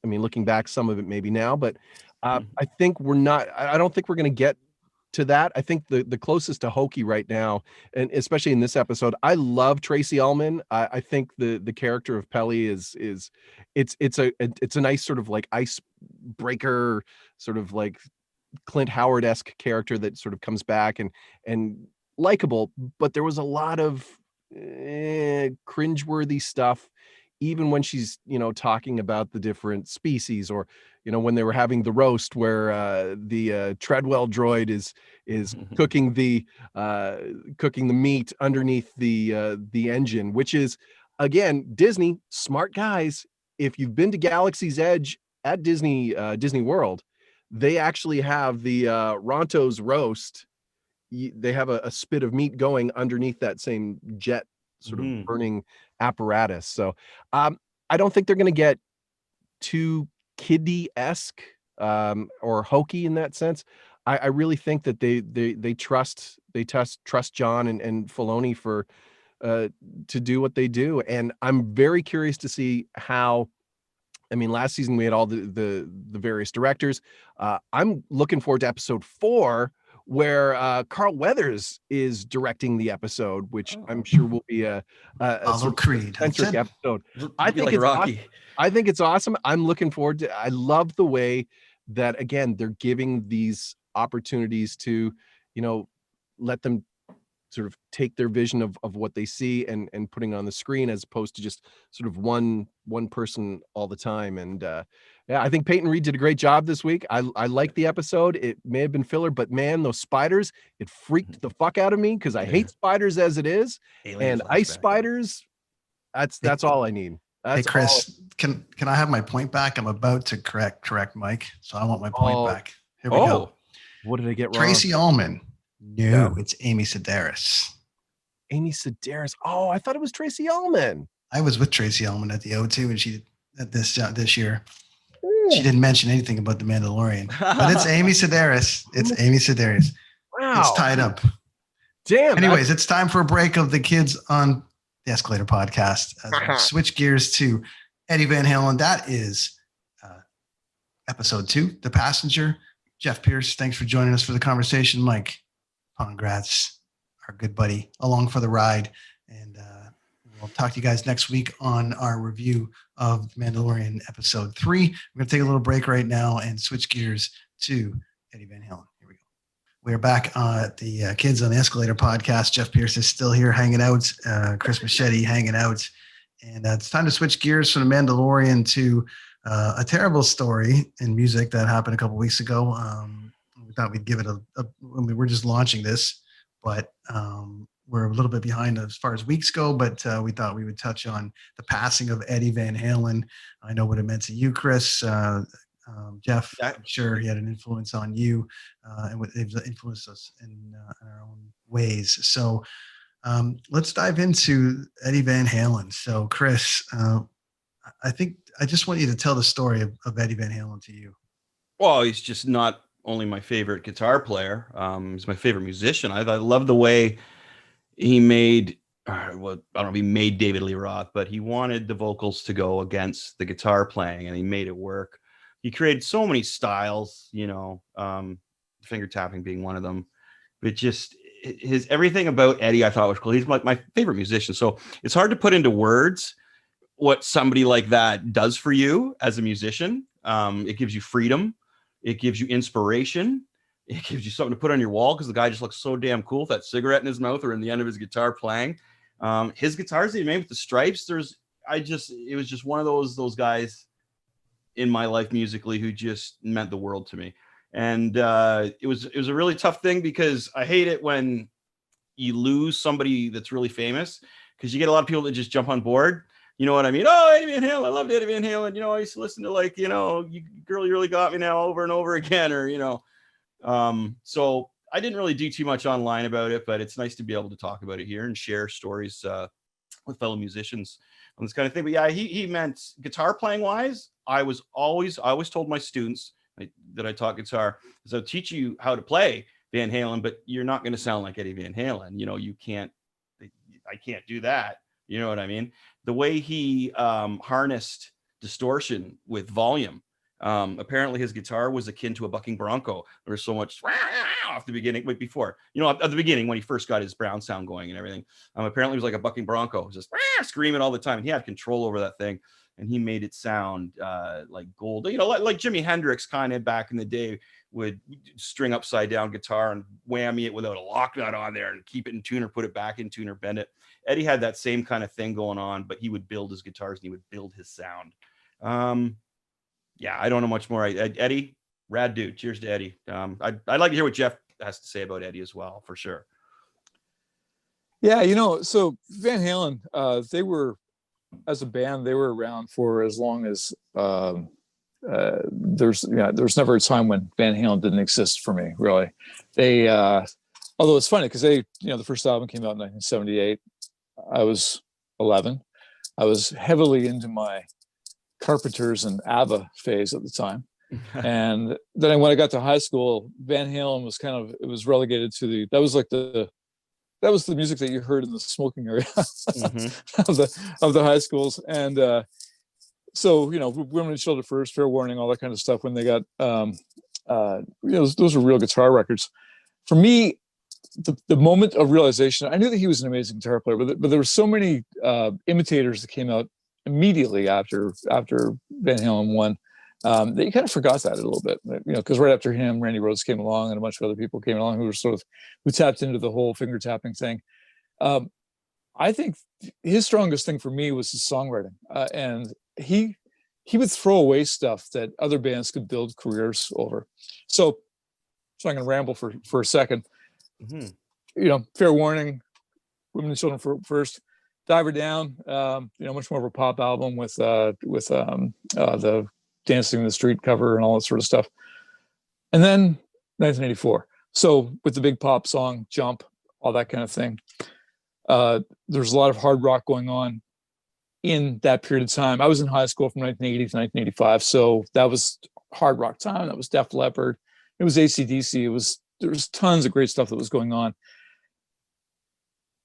I mean, looking back, some of it maybe now, but I think I don't think we're going to get to that. I think the closest to hokey right now, and especially in this episode, I love Tracy Ullman. I think the character of Pelly is it's a nice sort of like icebreaker, sort of like Clint Howard-esque character that sort of comes back and likable, but there was a lot of cringeworthy stuff, even when she's, talking about the different species, or, when they were having the roast where the Treadwell droid is cooking the meat underneath the engine, which is, again, Disney, smart guys. If you've been to Galaxy's Edge at Disney World, they actually have the Ronto's roast. They have a spit of meat going underneath that same jet sort of burning apparatus. So I don't think they're going to get too kiddie-esque or hokey in that sense. I really think that they trust John and Filoni for to do what they do. And I'm very curious to see how, I mean, last season we had all the various directors. I'm looking forward to episode 4, where Carl Weathers is directing the episode, which I'm sure will be a sort of Creed centric episode. I think like it's Rocky. awesome. I think it's awesome. I'm looking forward to. I love the way that, again, they're giving these opportunities to, let them sort of take their vision of what they see and putting it on the screen, as opposed to just sort of one person all the time. And yeah, I think Peyton Reed did a great job this week. I liked the episode. It may have been filler, but man, those spiders, it freaked the fuck out of me, because I hate spiders as it is. Alien and flashback. ice spiders, that's all I need. Hey Chris, can I have my point back? I'm about to correct Mike, so I want my point back. Here we go. What did I get wrong? Tracy Ullman. No, it's Amy Sedaris. Amy Sedaris. Oh, I thought it was Tracy Ullman. I was with Tracy Ullman at the O2, and she at this year. She didn't mention anything about the Mandalorian, but it's Amy Sedaris. It's Amy Sedaris. Wow, it's tied up. Damn. Anyways, it's time for a break of the kids on the Escalator Podcast. As we switch gears to Eddie Van Halen. That is episode 2, The Passenger. Jeff Pierce, thanks for joining us for the conversation. Mike Pongracz, our good buddy, along for the ride. And we'll talk to you guys next week on our review of Mandalorian episode 3. We're going to take a little break right now and switch gears to Eddie Van Halen. Here we go. We're back at the Kids on the Escalator Podcast. Jeff Pierce is still here hanging out. Chris Machete hanging out. And it's time to switch gears from the Mandalorian to a terrible story in music that happened a couple weeks ago. We thought we'd give it we're just launching this, but we're a little bit behind as far as weeks go, but we thought we would touch on the passing of Eddie Van Halen. I know what it meant to you, Chris. Jeff, I'm sure he had an influence on you, and they've influenced us in our own ways. So let's dive into Eddie Van Halen. So Chris, I think I just want you to tell the story of Eddie Van Halen to you. Well, he's just not only my favorite guitar player. He's my favorite musician. I love the way he made, well, I don't know if he made David Lee Roth, but he wanted the vocals to go against the guitar playing, and he made it work. He created so many styles, finger tapping being one of them. But just everything about Eddie I thought was cool. He's like my favorite musician. So it's hard to put into words what somebody like that does for you as a musician. It gives you freedom. It gives you inspiration. It gives you something to put on your wall, because the guy just looks so damn cool with that cigarette in his mouth or in the end of his guitar playing. His guitars that he made with the stripes, it was just one of those guys in my life musically who just meant the world to me. And it was a really tough thing, because I hate it when you lose somebody that's really famous, because you get a lot of people that just jump on board. You know what I mean? Oh, Eddie Van Halen. I loved Eddie Van Halen. I used to listen to Girl, You Really Got Me Now over and over again, or, so I didn't really do too much online about it, but it's nice to be able to talk about it here and share stories with fellow musicians on this kind of thing. But yeah, he meant guitar playing wise. I always told my students that I taught guitar, is I'll teach you how to play Van Halen, but you're not going to sound like Eddie Van Halen. You know, I can't do that. You know what I mean? The way he harnessed distortion with volume. Apparently his guitar was akin to a bucking bronco. There was so much off the beginning, wait, before, you know, at the beginning when he first got his brown sound going and everything. Apparently it was like a bucking bronco, just screaming all the time. And he had control over that thing, and he made it sound like gold. You know, like Jimi Hendrix kind of back in the day would string upside down guitar and whammy it without a lock nut on there and keep it in tune or put it back in tune or bend it. Eddie had that same kind of thing going on, but he would build his guitars and he would build his sound. Yeah, I don't know much more. Eddie, rad dude. Cheers to Eddie. I'd like to hear what Jeff has to say about Eddie as well, for sure. Yeah, you know, so Van Halen, they were, as a band, they were around for as long as there's never a time when Van Halen didn't exist for me, really. They although it's funny because they, you know, the first album came out in 1978. I was 11. I was heavily into my Carpenters and ABBA phase at the time. And then when I got to high school, Van Halen was it was relegated to that was the music that you heard in the smoking area of the high schools. And so, you know, Women and Children First, Fair Warning, all that kind of stuff, when they got you know, those were real guitar records. For me, the moment of realization, I knew that he was an amazing guitar player, but there were so many imitators that came out immediately after Van Halen won, that you kind of forgot that a little bit, you know, because right after him, Randy Rhoads came along and a bunch of other people came along who tapped into the whole finger tapping thing. I think his strongest thing for me was his songwriting, and he would throw away stuff that other bands could build careers over. So I'm going to ramble for a second. You know, Fair Warning, Women and Children First, Diver Down, you know, much more of a pop album with the Dancing in the Street cover and all that sort of stuff. And then 1984. So with the big pop song, Jump, all that kind of thing. There's a lot of hard rock going on in that period of time. I was in high school from 1980 to 1985. So that was hard rock time. That was Def Leppard. It was AC/DC. There was tons of great stuff that was going on.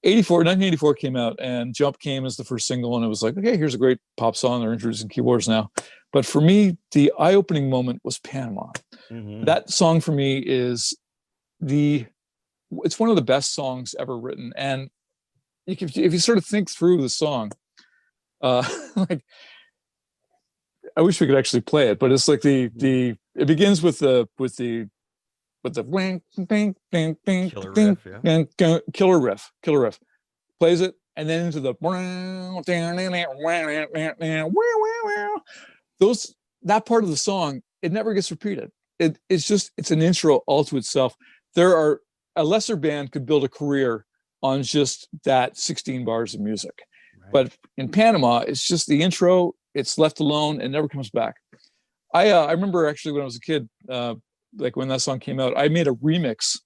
1984 came out, and Jump came as the first single, and it was like, okay, here's a great pop song. They're introducing keyboards now. But for me, the eye-opening moment was Panama. That song for me is it's one of the best songs ever written. And if you sort of think through the song, like, I wish we could actually play it, but it's like it begins with the killer riff, plays it, and then into the that part of the song, it never gets repeated. It's an intro all to itself. A lesser band could build a career on just that 16 bars of music, right? But in Panama, it's just the intro. It's left alone and never comes back. I remember actually when I was a kid, like when that song came out, I made a remix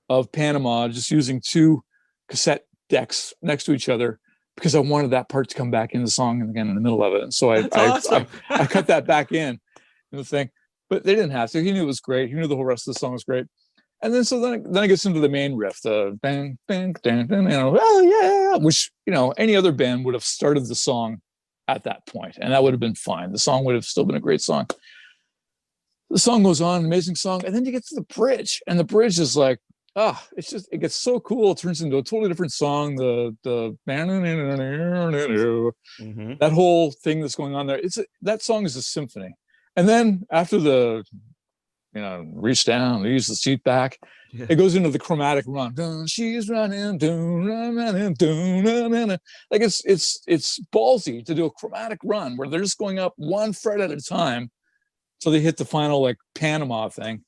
of Panama just using 2 cassette decks next to each other because I wanted that part to come back in the song and again in the middle of it. And so I cut that back in the thing, but they didn't have to. He knew it was great. He knew the whole rest of the song was great. And then it gets into the main riff, the bang, bang, bang, bang, oh yeah, which, you know, any other band would have started the song at that point, and that would have been fine. The song would have still been a great song. The song goes on, amazing song, and then you get to the bridge, and the bridge is like, it gets so cool. It turns into a totally different song. That whole thing that's going on there, that song is a symphony. And then after the, you know, reach down, use the seat back, it goes into the chromatic run. She's running, like it's ballsy to do a chromatic run where they're just going up one fret at a time. So they hit the final like Panama thing.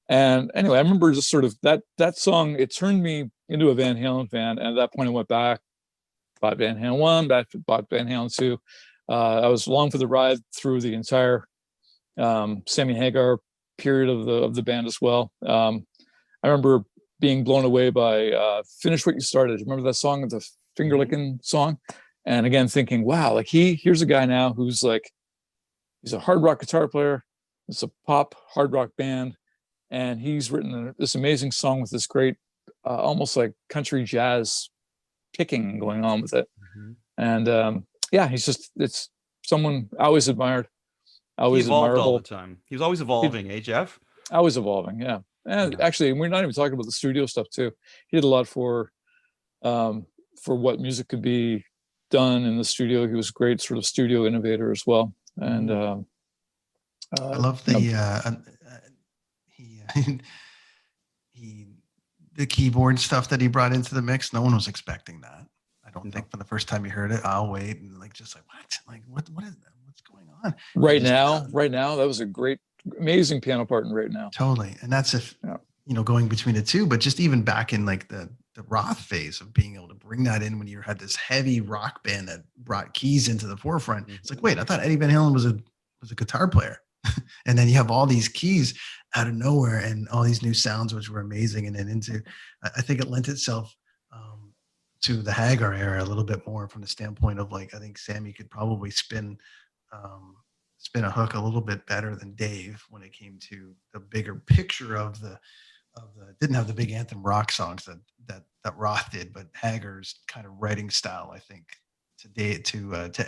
And anyway, I remember just sort of that song, it turned me into a Van Halen fan. And at that point I went back, bought Van Halen 1, bought Van Halen 2. I was along for the ride through the entire Sammy Hagar period of the band as well. I remember being blown away by Finish What You Started. Remember that song, the finger licking song? And again, thinking, wow, like here's a guy now who's like, he's a hard rock guitar player. It's a pop hard rock band. And he's written this amazing song with this great, almost like country jazz picking going on with it. And yeah, it's someone I always admired. Always he evolved admirable. all the time. He was always evolving, Jeff? Always evolving, yeah. And actually, we're not even talking about the studio stuff too. He did a lot for what music could be done in the studio. He was a great sort of studio innovator as well. And I love the the keyboard stuff that he brought into the mix. No one was expecting that. I don't think from the first time you heard it, I'll wait and what? Like what is that? What's going on? Right now, that was a great, amazing piano part in Right Now. Totally. And that's going between the two, but just even back in like the Roth phase of being able to bring that in when you had this heavy rock band that brought keys into the forefront. It's like, wait, I thought Eddie Van Halen was a guitar player. And then you have all these keys out of nowhere and all these new sounds, which were amazing. And then I think it lent itself to the Hagar era a little bit more from the standpoint of like, I think Sammy could probably spin a hook a little bit better than Dave when it came to the bigger picture of the didn't have the big anthem rock songs that Roth did, but Hagar's kind of writing style, I think, to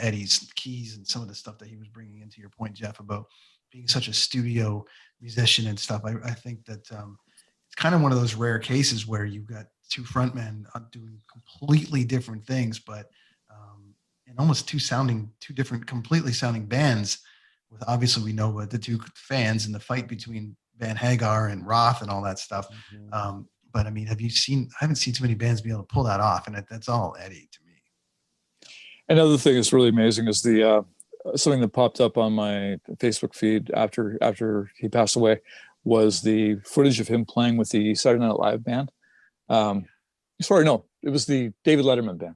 Eddie's keys and some of the stuff that he was bringing into your point, Jeff, about being such a studio musician and stuff. I think that it's kind of one of those rare cases where you've got two frontmen doing completely different things, but and almost two different completely sounding bands. With obviously we know the two fans and the fight between Van Hagar and Roth and all that stuff. But I mean, I haven't seen too many bands be able to pull that off, and that's all Eddie to me. Another thing that's really amazing is the something that popped up on my Facebook feed after he passed away was the footage of him playing with the Saturday Night Live band. It was the David Letterman band.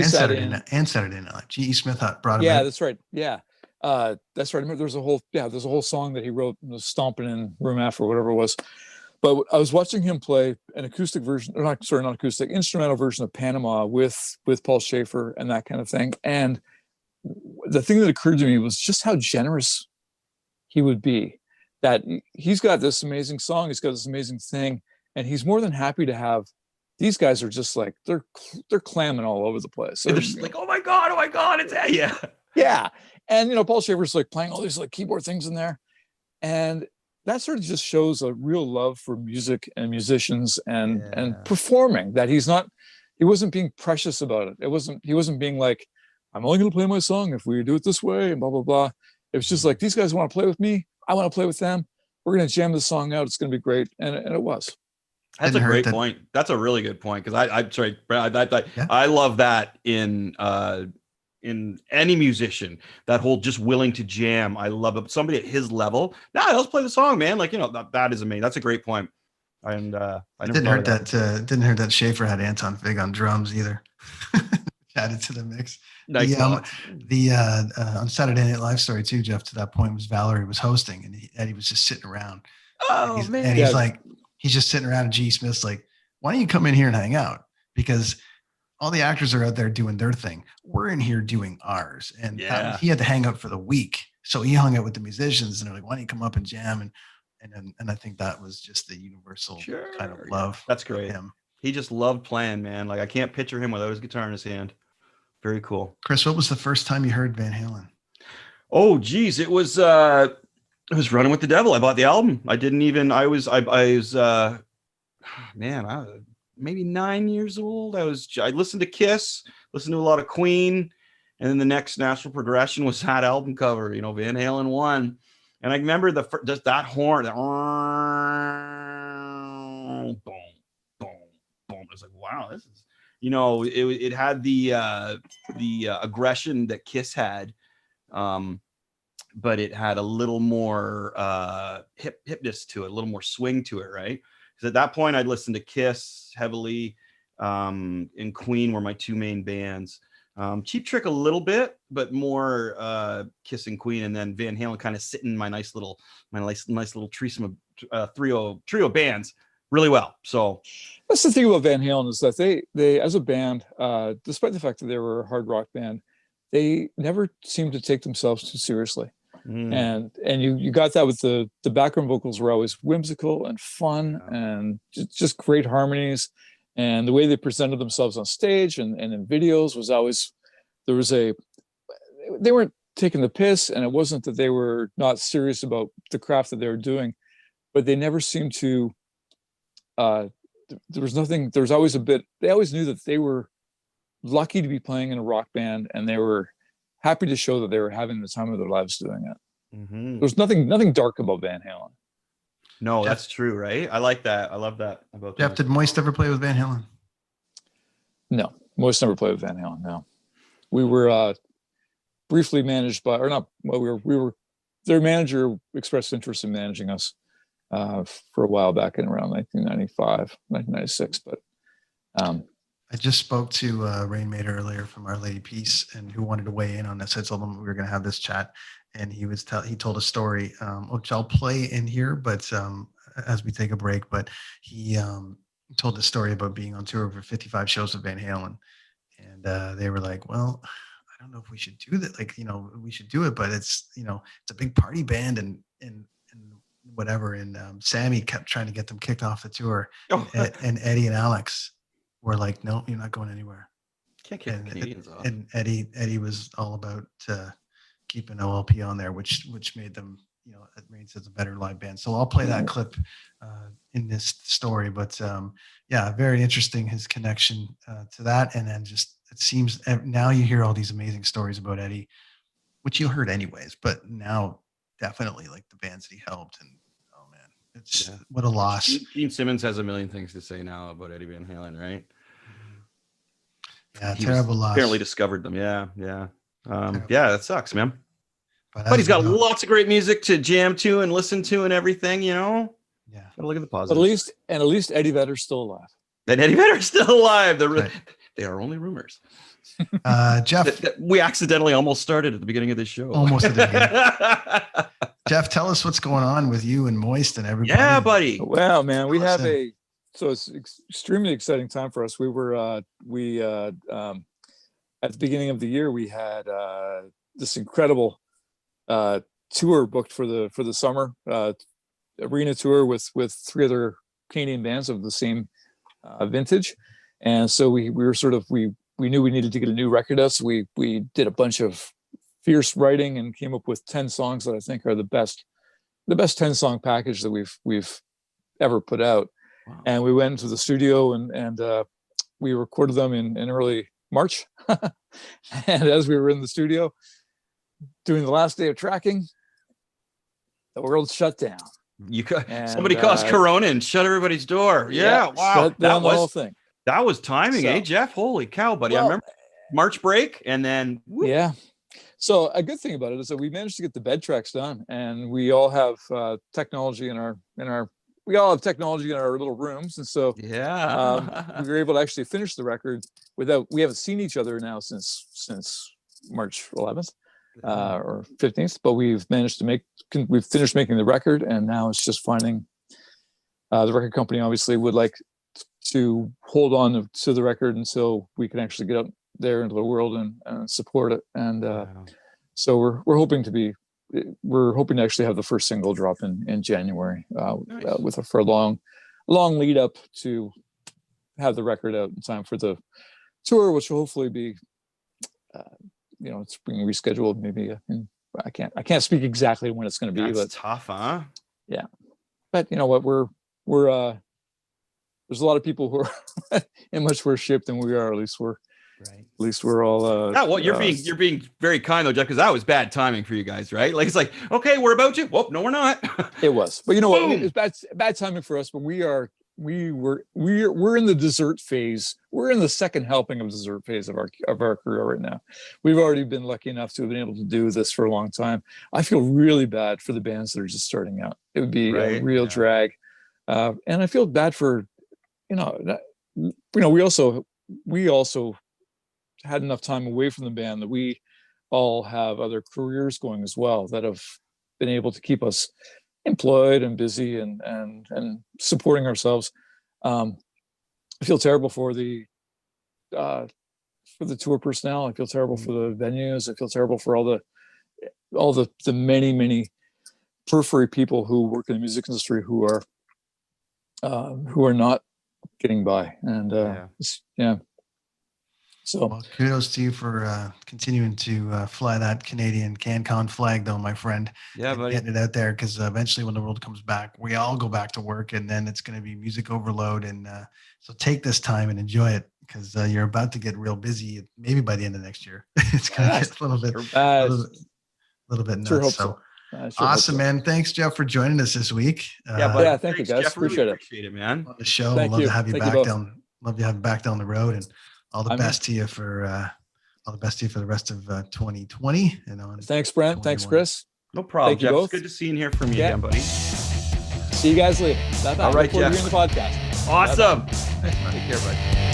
Saturday Night. G.E. Smith brought him. Yeah, that's right. Yeah, that's right. I remember there's a whole song that he wrote, was Stomping in Room F or whatever it was. But I was watching him play an acoustic version, or not acoustic, instrumental version of Panama with Paul Schaefer and that kind of thing. And the thing that occurred to me was just how generous he would be. That he's got this amazing song, he's got this amazing thing, and he's more than happy to have. These guys are just like they're clamming all over the place. They're just like, oh my god, it's yeah. And Paul Schaefer's like playing all these like keyboard things in there, and that sort of just shows a real love for music and musicians and performing. That he wasn't being precious about it. He wasn't being like, I'm only going to play my song if we do it this way and blah blah blah. It was just like, these guys want to play with me, I want to play with them. We're going to jam this song out. It's going to be great, and it was. That's a great point. That's a really good point, because I'm sorry, I love that in any musician, that whole just willing to jam. I love it. Somebody at his level, let's play the song, man. Like, that is amazing. That's a great point. And I didn't hear that Schaefer had Anton Fig on drums either. Added to the mix. Nice. On Saturday Night Live story too, Jeff, to that point, was Valerie was hosting and Eddie was just sitting around. Oh, man. And he's like, he's just sitting around, and G. Smith's like, why don't you come in here and hang out? Because all the actors are out there doing their thing. We're in here doing ours. And he had to hang out for the week. So he hung out with the musicians, and they're like, why don't you come up and jam? And I think that was just the universal kind of love. That's great. For him. He just loved playing, man. Like, I can't picture him without his guitar in his hand. Very cool. Chris, what was the first time you heard Van Halen? Oh, geez. It was Running with the Devil. I bought the album. I was maybe 9 years old. I listened to Kiss, listened to a lot of Queen, and then the next natural progression was that album cover, Van Halen 1. And I remember just that horn, that boom, boom, boom. I was like, wow, this is, it had the aggression that Kiss had, but it had a little more hipness to it, a little more swing to it, right? Because at that point, I'd listened to Kiss heavily, and Queen were my two main bands. Cheap Trick a little bit, but more Kiss and Queen, and then Van Halen kind of sitting in my nice little threesome of trio bands really well. So that's the thing about Van Halen, is that they as a band, despite the fact that they were a hard rock band, they never seemed to take themselves too seriously. And you got that with the background vocals were always whimsical and fun and just great harmonies, and the way they presented themselves on stage and in videos was always, they weren't taking the piss, and it wasn't that they were not serious about the craft that they were doing, but they never seemed to there was always they always knew that they were lucky to be playing in a rock band, and they were happy to show that they were having the time of their lives doing it. There's nothing dark about Van Halen. No, that's true, right? I like that. I love that about Jeff, did Moist ever play with Van Halen? No, Moist never played with Van Halen. No, we were briefly managed by, or not. Well, we were. Their manager expressed interest in managing us for a while back in around 1995, 1996. But I just spoke to Rainmaid earlier from Our Lady Peace, and who wanted to weigh in on this. I told him we were going to have this chat, and he told a story, which I'll play in here, but as we take a break. But he told the story about being on tour for 55 shows with Van Halen, and they were like, "Well, I don't know if we should do that. Like, we should do it, but it's it's a big party band and whatever." And Sammy kept trying to get them kicked off the tour, and Eddie and Alex were like, "No, you're not going anywhere." Can't kick the Canadians off. And Eddie was all about keeping OLP on there, which made them, it means it's a better live band. So I'll play that clip in this story. But very interesting, his connection to that. And then just, it seems now you hear all these amazing stories about Eddie, which you heard anyways, but now definitely like the bands that he helped, and oh man, it's what a loss. Gene Simmons has a million things to say now about Eddie Van Halen, right? Yeah, terrible loss. Apparently discovered them. Yeah. That sucks, man. But he's got lots lots of great music to jam to and listen to and everything, Yeah. Gotta look at the positives. But at least Eddie Vedder's still alive. And Eddie Vedder's still alive. They are only rumors. Jeff, we accidentally almost started at the beginning of this show. Almost at the beginning. Jeff, tell us what's going on with you and Moist and everybody. Yeah, buddy. Well, man, we have it's extremely exciting time for us. We were at the beginning of the year, we had this incredible tour booked for the summer, arena tour with 3 other Canadian bands of the same vintage. And so we knew we needed to get a new record out. So we did a bunch of fierce writing and came up with 10 songs that I think are the best 10-song package that we've ever put out. Wow. And we went into the studio and we recorded them in early March. And as we were in the studio doing the last day of tracking, the world shut down. Somebody caused Corona and shut everybody's door. Yeah, wow. Shut down the whole thing. That was timing, Jeff? Holy cow, buddy. I remember March break and then whoop. Yeah. So a good thing about it is that we managed to get the bed tracks done, and we all have technology in our little rooms, and so we were able to actually finish the record we haven't seen each other now since March 11th or 15th, but we've finished making the record, and now it's just finding the record company obviously would like to hold on to the record until we can actually get out there into the world and support it. And so we're hoping to actually have the first single drop in January nice. For a long lead up to have the record out in time for the tour, which will hopefully be it's being rescheduled maybe I can't speak exactly when it's going to be. That's tough, huh? Yeah, but you know what, we're there's a lot of people who are in much worse shape than we are. At least we're all you're being very kind though, Jeff, because that was bad timing for you guys, right? Like it's like, okay, we're about to. Well, no, we're not. It was, but you know what? It's bad timing for us. But we're in the dessert phase. We're in the second helping of dessert phase of our career right now. We've already been lucky enough to have been able to do this for a long time. I feel really bad for the bands that are just starting out. It would be a real drag, and I feel bad for we also had enough time away from the band that we all have other careers going as well that have been able to keep us employed and busy and supporting ourselves. I feel terrible for the tour personnel. I feel terrible for the venues. I feel terrible for all the many periphery people who work in the music industry who are not getting by. And So well, kudos to you for continuing to fly that Canadian CanCon flag, though, my friend. Yeah, buddy. Getting it out there, because eventually when the world comes back, we all go back to work, and then it's going to be music overload. And so take this time and enjoy it, because you're about to get real busy. Maybe by the end of next year, it's going to get a little bit nuts. Sure hope so. Sure Awesome, man. Thanks, Jeff, for joining us this week. Yeah, thank you, guys. Jeff, Appreciate it, man. On the show. Thank Love you. to have you Thank back you down. Love to have you back down the road, and all the best to you for the rest of 2020. And on. Thanks, Brent. Thanks, Chris. No problem, Thank you Jeff. both. It's good to see you and hear from you again, buddy. See you guys later. Bye-bye. All right, Look forward to Jeff. hearing the podcast. Awesome. Thanks, man. Take care, buddy.